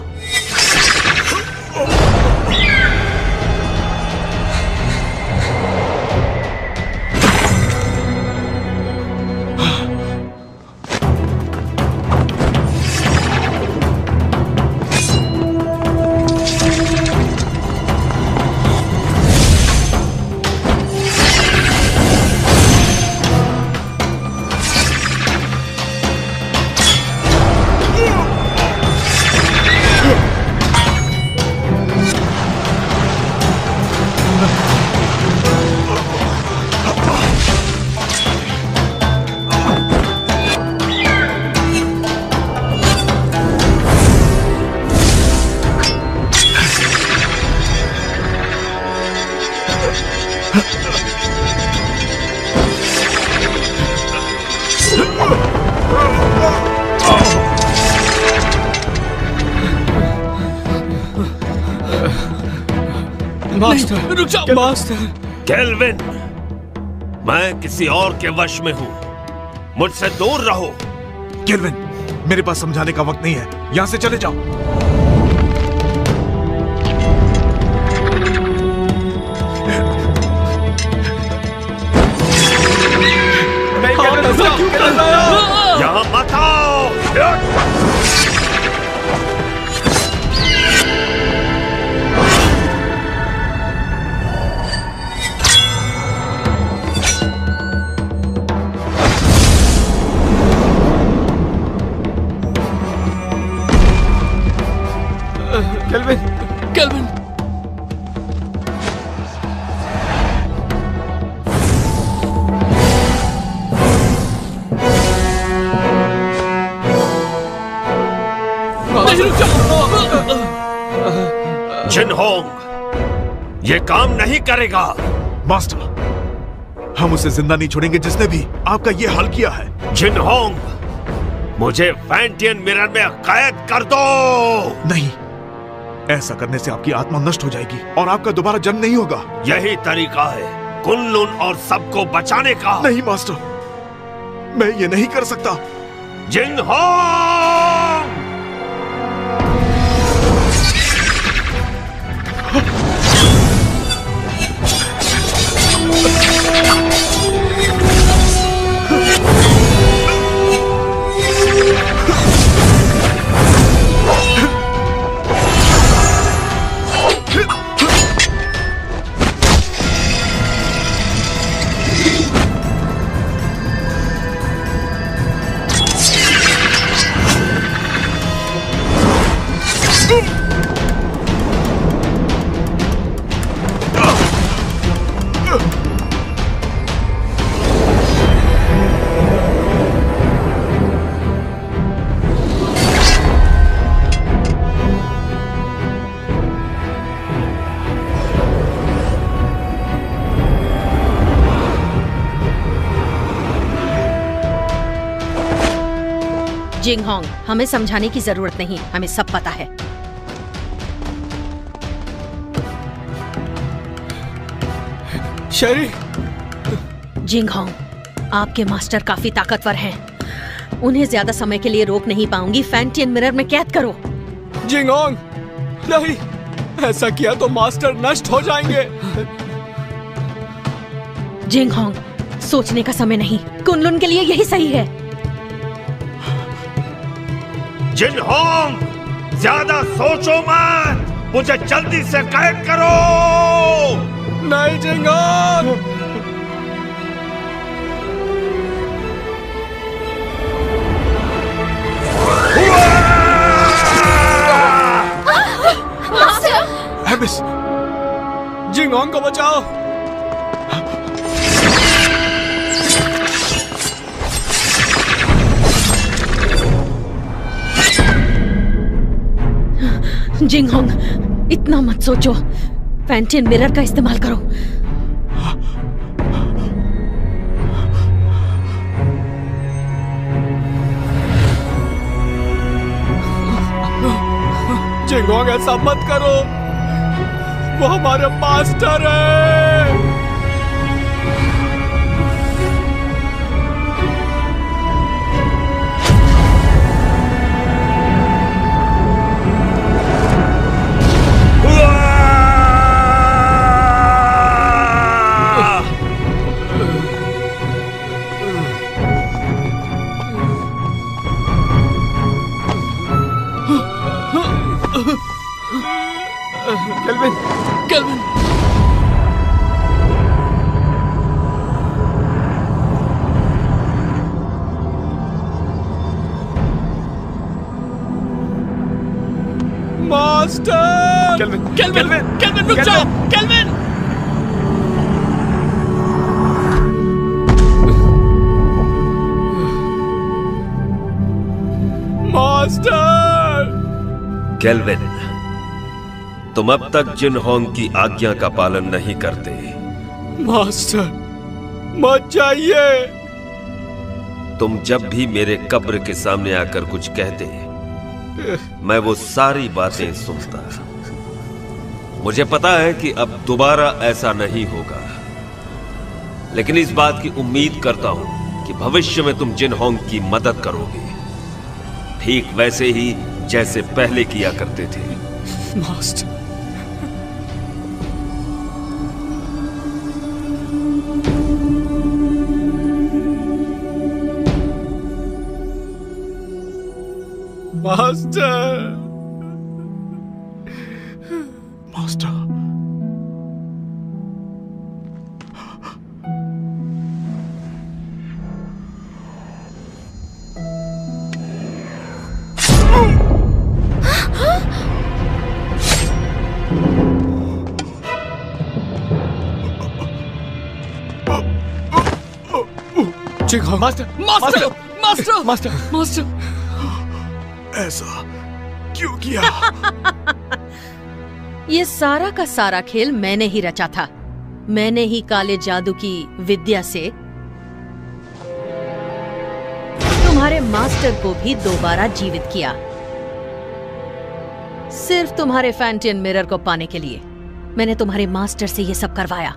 मास्टर रुक जाओ। मास्टर केल्विन, मैं किसी और के वश में हूं, मुझसे दूर रहो। केल्विन, मेरे पास समझाने का वक्त नहीं है, यहां से चले जाओ। यहां मत आओ। केल्विन! केल्विन! जिनहोंग, ये काम नहीं करेगा। मास्टर, हम उसे जिंदा नहीं छोड़ेंगे जिसने भी आपका ये हाल किया है। जिनहोंग, मुझे फैंटियन मिरर में कैद कर दो। नहीं, ऐसा करने से आपकी आत्मा नष्ट हो जाएगी और आपका दोबारा जन्म नहीं होगा। यही तरीका है कुन-लुन और सबको बचाने का। नहीं मास्टर, मैं ये नहीं कर सकता। जिंगहोंग! जिंगहोंग, हमें समझाने की जरूरत नहीं, हमें सब पता है। शेरी। जिंगहोंग, आपके मास्टर काफी ताकतवर हैं। उन्हें ज्यादा समय के लिए रोक नहीं पाऊंगी। फैंटियन मिरर में कैद करो। जिंगहोंग, नहीं, ऐसा किया तो मास्टर नष्ट हो जाएंगे। जिंगहोंग, सोचने का समय नहीं, कुन-लुन के लिए यही सही है। जिंगहोंग, ज्यादा सोचो मत, मुझे जल्दी से कैद करो। नहीं जिंगहोंग। एबिस, जिंगहोंग को बचाओ। जिंगहोंग, इतना मत सोचो, फैंटियन मिरर का इस्तेमाल करो। जिंगहोंग, ऐसा मत करो, वो हमारे मास्टर है। Kelvin, kelvin, master. Kelvin, kelvin, kelvin, रुक जाओ, केल्विन। मास्टर। केल्विन, तुम अब तक जिंगहोंग की आज्ञा का पालन नहीं करते। मास्टर, मत जाइए। तुम जब भी मेरे कब्र के सामने आकर कुछ कहते, मैं वो सारी बातें सुनता। मुझे पता है कि अब दोबारा ऐसा नहीं होगा, लेकिन इस बात की उम्मीद करता हूं कि भविष्य में तुम जिंगहोंग की मदद करोगे, ठीक वैसे ही जैसे पहले किया करते थे। Master, master, master, Jinghong, master, master, master, master, master, ऐसा क्यों किया? ये सारा का सारा खेल मैंने ही रचा था। मैंने ही काले जादू की विद्या से तुम्हारे मास्टर को भी दोबारा जीवित किया। सिर्फ तुम्हारे फैंटियन मिरर को पाने के लिए मैंने तुम्हारे मास्टर से ये सब करवाया।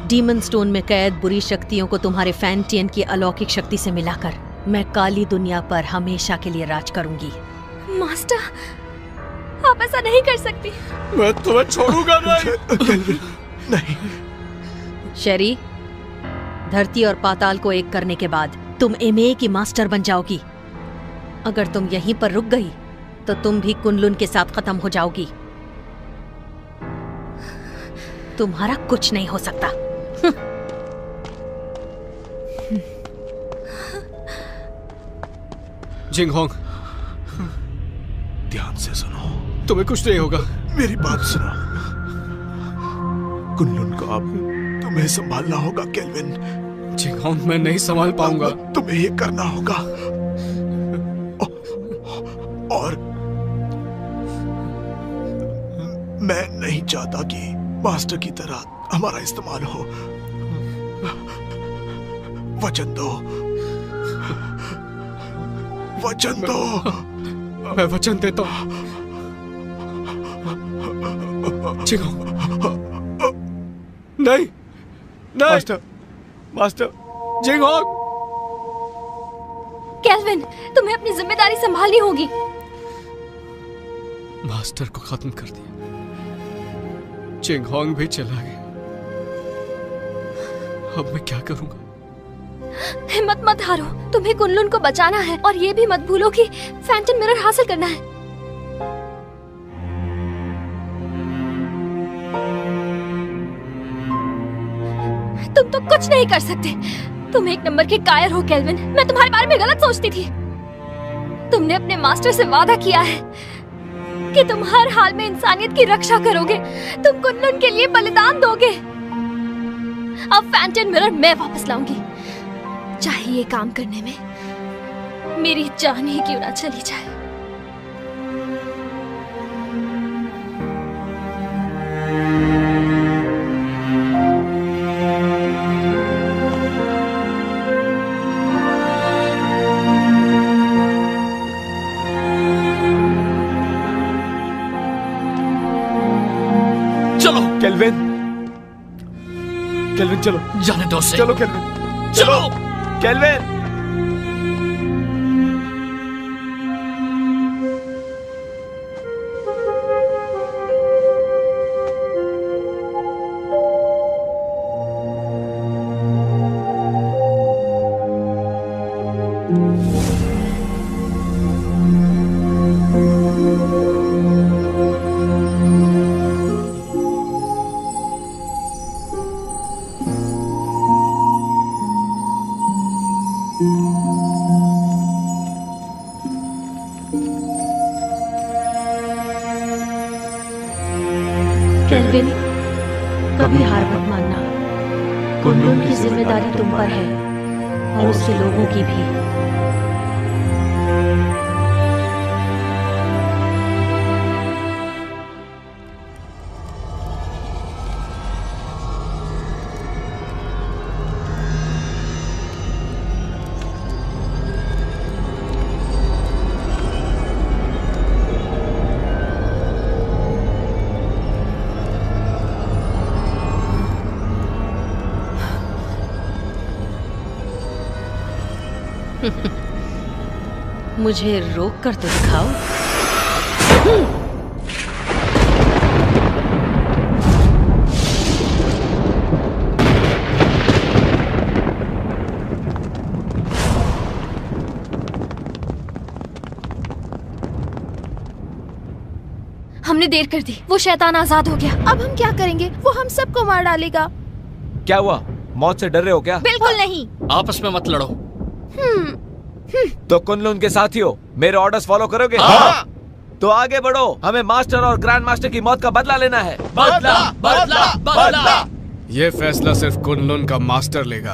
डीमन स्टोन में कैद बुरी शक्तियों को तुम्हारे फैंटियन की अलौकिक शक्ति से मिलाकर मैं काली दुनिया पर हमेशा के लिए राज करूंगी। मास्टर, आप ऐसा नहीं कर सकती। मैं तुम्हें छोड़ूंगा नहीं। शेरी, धरती और पाताल को एक करने के बाद तुम एमए की मास्टर बन जाओगी। अगर तुम यहीं पर रुक गई तो तुम भी कुनलुन के साथ खत्म हो जाओगी। तुम्हारा कुछ नहीं हो सकता। जिंगहोंग, ध्यान से सुनो। तुम्हें कुछ नहीं होगा। मेरी बात सुनो। कुनलुन को अब तुम्हें संभालना होगा केल्विन। जिंगहोंग, मैं नहीं संभाल पाऊंगा। तुम्हें ये करना होगा। और मैं नहीं चाहता कि मास्टर की तरह हमारा इस्तेमाल हो। वचन दो, वचन दो। मैं वचन देता हूं। नहीं, नहीं। Master, master. जिंगहोंग, केल्विन, तुम्हें अपनी जिम्मेदारी संभालनी होगी। मास्टर को खत्म कर दिया, जिंगहोंग भी चला गया। अब मैं क्या करूंगा? हिम्मत मत हारो, तुम्हें कुनलुन को बचाना है और ये भी मत भूलो कि फैंटम मिरर हासिल करना है। तुम तो कुछ नहीं कर सकते। तुम एक नंबर के कायर हो केल्विन। मैं तुम्हारे बारे में गलत सोचती थी। तुमने अपने मास्टर से वादा किया है कि तुम हर हाल में इंसानियत की रक्षा करोगे। तुम कुनलुन के लिए बलिदान दोगे। अब फैंटम मिरर मैं वापस लाऊंगी, चाहे ये काम करने में मेरी जान ही क्यों ना चली जाए। चलो केल्विन, केल्विन चलो। जाने दो उसे। चलो केल्विन, चलो केल्विन। केल्विन, कभी हार मत मानना। कुनलुन की जिम्मेदारी तुम पर है और उसके लोगों की भी। मुझे रोक कर तो दिखाओ। हमने देर कर दी। वो शैतान आजाद हो गया। अब हम क्या करेंगे? वो हम सबको मार डालेगा। क्या हुआ? मौत से डर रहे हो क्या? बिल्कुल नहीं। आपस में मत लड़ो। तो कुनलुन के साथी हो, मेरे ऑर्डर्स फॉलो करोगे? हाँ। तो आगे बढ़ो, हमें मास्टर और ग्रैंड मास्टर की मौत का बदला लेना है। बदला, बदला, बदला। ये फैसला सिर्फ कुनलुन का मास्टर लेगा।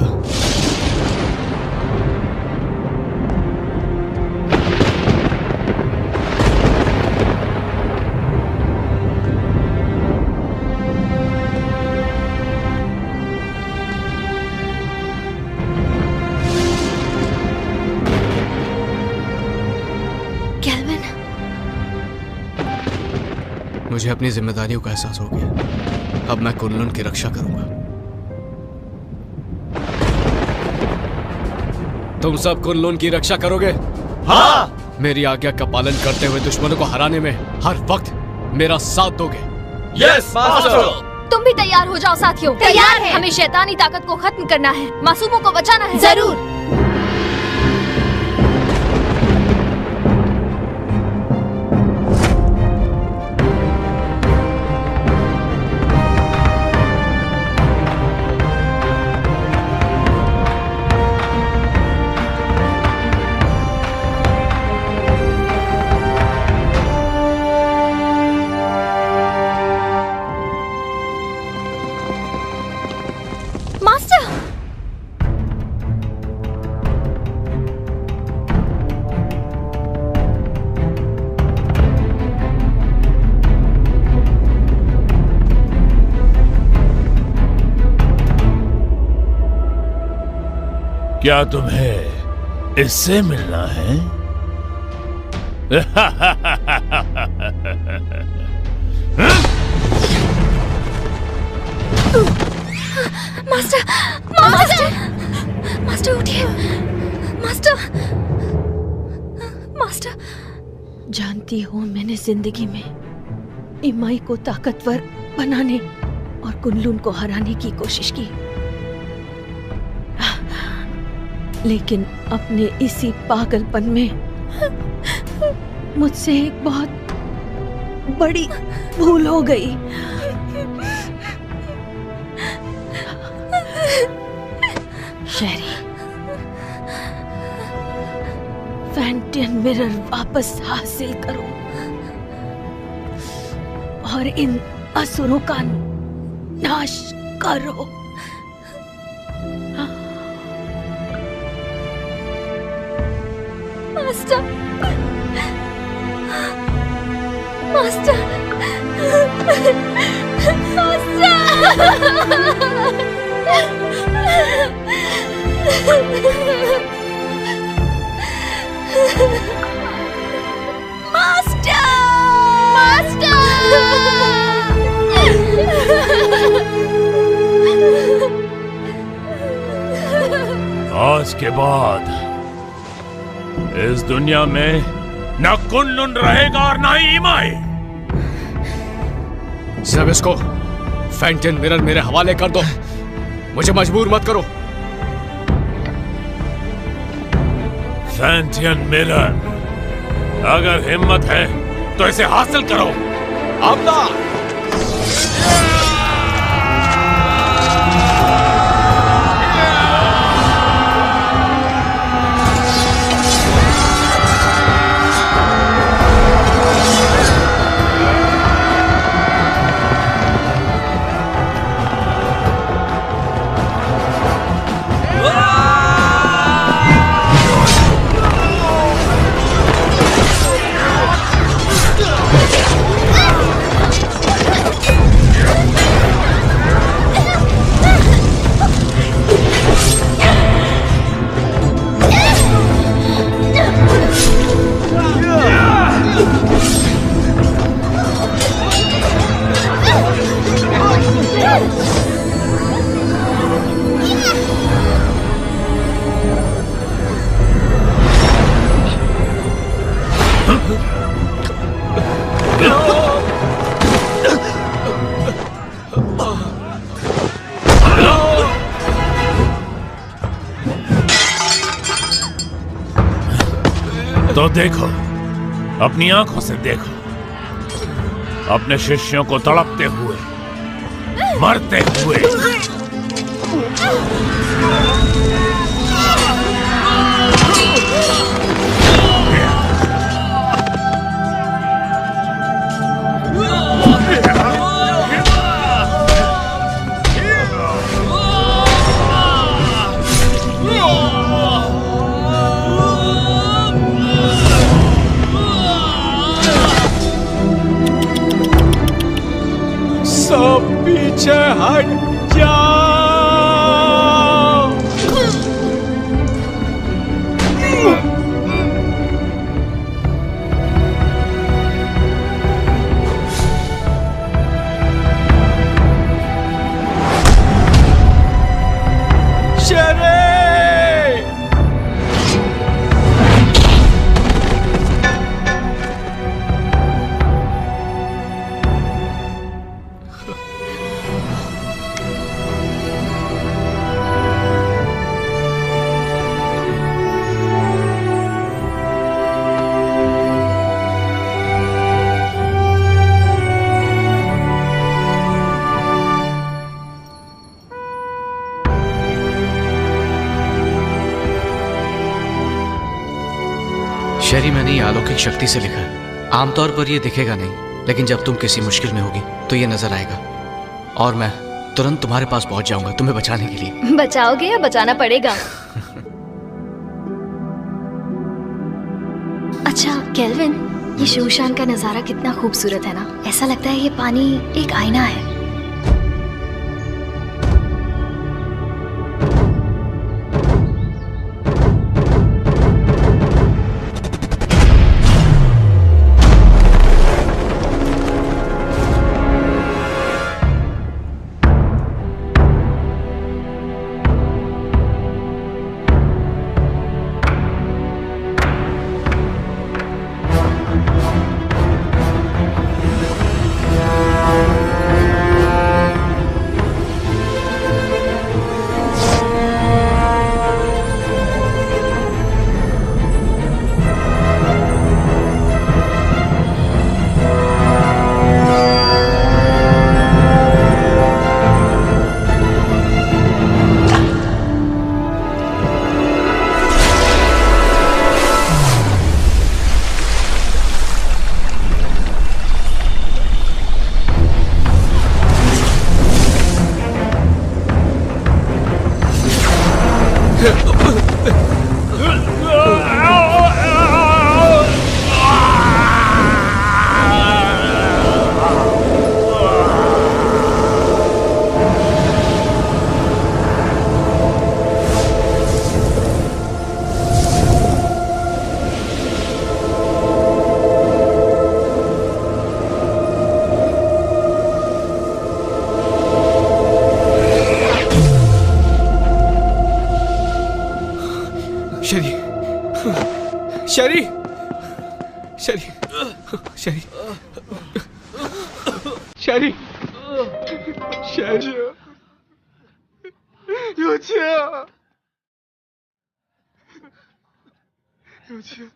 मुझे अपनी जिम्मेदारियों का एहसास हो गया। अब मैं कुनलुन की रक्षा करूंगा। तुम सब कुनलुन की रक्षा करोगे? हाँ। मेरी आज्ञा का पालन करते हुए दुश्मनों को हराने में हर वक्त मेरा साथ दोगे? Yes master. तुम भी तैयार हो जाओ साथियों। तैयार है। हमें शैतानी ताकत को खत्म करना है, मासूमों को बचाना है। जरूर। क्या तुम्हें इससे मिलना है? मास्टर, मास्टर, मास्टर उठिए। Master, master. जानती हो, मैंने जिंदगी में इमाई को ताकतवर बनाने और कुनलुन को हराने की कोशिश की, लेकिन अपने इसी पागलपन में मुझसे एक बहुत बड़ी भूल हो गई। शेरी, फैंटियन मिरर वापस हासिल करो और इन असुरों का नाश करो। मास्टर, मास्टर, आज के बाद इस दुनिया में न कुनलुन रहेगा और न ही इमाई। सब इसको फैंटियन मिरर मेरे हवाले कर दो। मुझे मजबूर मत करो। फैंटियन मिरर, अगर हिम्मत है तो इसे हासिल करो। आमना। तो देखो, अपनी आंखों से देखो, अपने शिष्यों को तड़पते हुए, मरते हुए। सब पीछे हट जाओ। शेरी, मैंने ये अलौकिक शक्ति से लिखा है। आमतौर पर ये दिखेगा नहीं, लेकिन जब तुम किसी मुश्किल में होगी तो ये नजर आएगा और मैं तुरंत तुम्हारे पास पहुंच जाऊंगा तुम्हें बचाने के लिए। बचाओगे या बचाना पड़ेगा? अच्छा केल्विन, ये शूशान का नजारा कितना खूबसूरत है ना। ऐसा लगता है ये पानी एक आईना है। शेरी, शेरी, शेरी, शेरी, शेरी,有钱，有钱。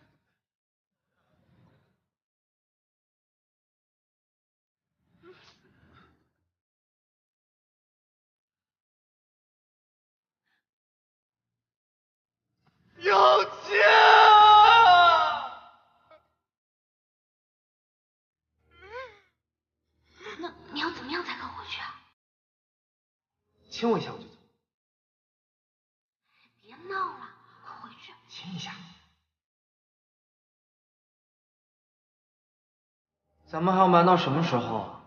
有钱！那你要怎么样才肯回去啊？亲我一下我就走。别闹了，快回去。亲一下。咱们还要瞒到什么时候啊？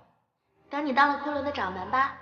等你当了昆仑的掌门吧。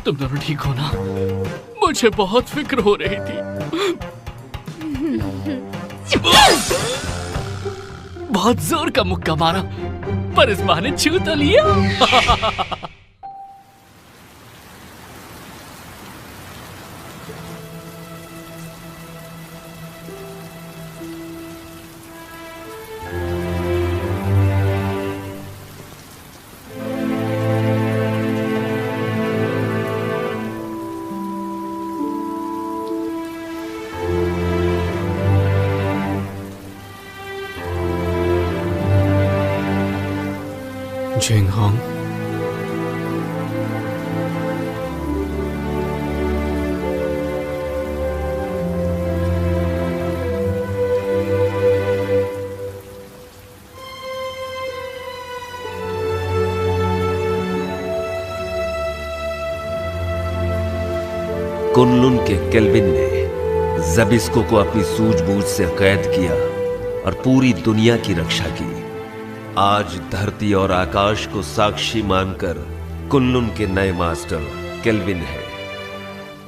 तुम दोनों ठीक हो ना? मुझे बहुत फिक्र हो रही थी। बहुत जोर का मुक्का मारा, पर इस बहाने छू तो लिया। जिंगहोंग, कुनलुन के केल्विन ने ज़बिस्को को अपनी सूझबूझ से कैद किया और पूरी दुनिया की रक्षा की। आज धरती और आकाश को साक्षी मानकर कुनलुन के नए मास्टर केल्विन है।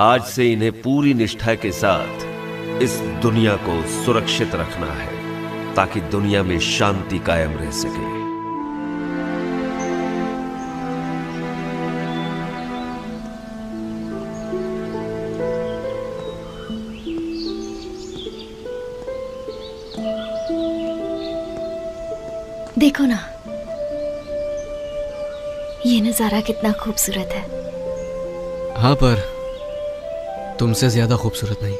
आज से इन्हें पूरी निष्ठा के साथ इस दुनिया को सुरक्षित रखना है ताकि दुनिया में शांति कायम रह सके। देखो ना, ये नजारा कितना खूबसूरत है। हाँ, पर तुमसे ज्यादा खूबसूरत नहीं।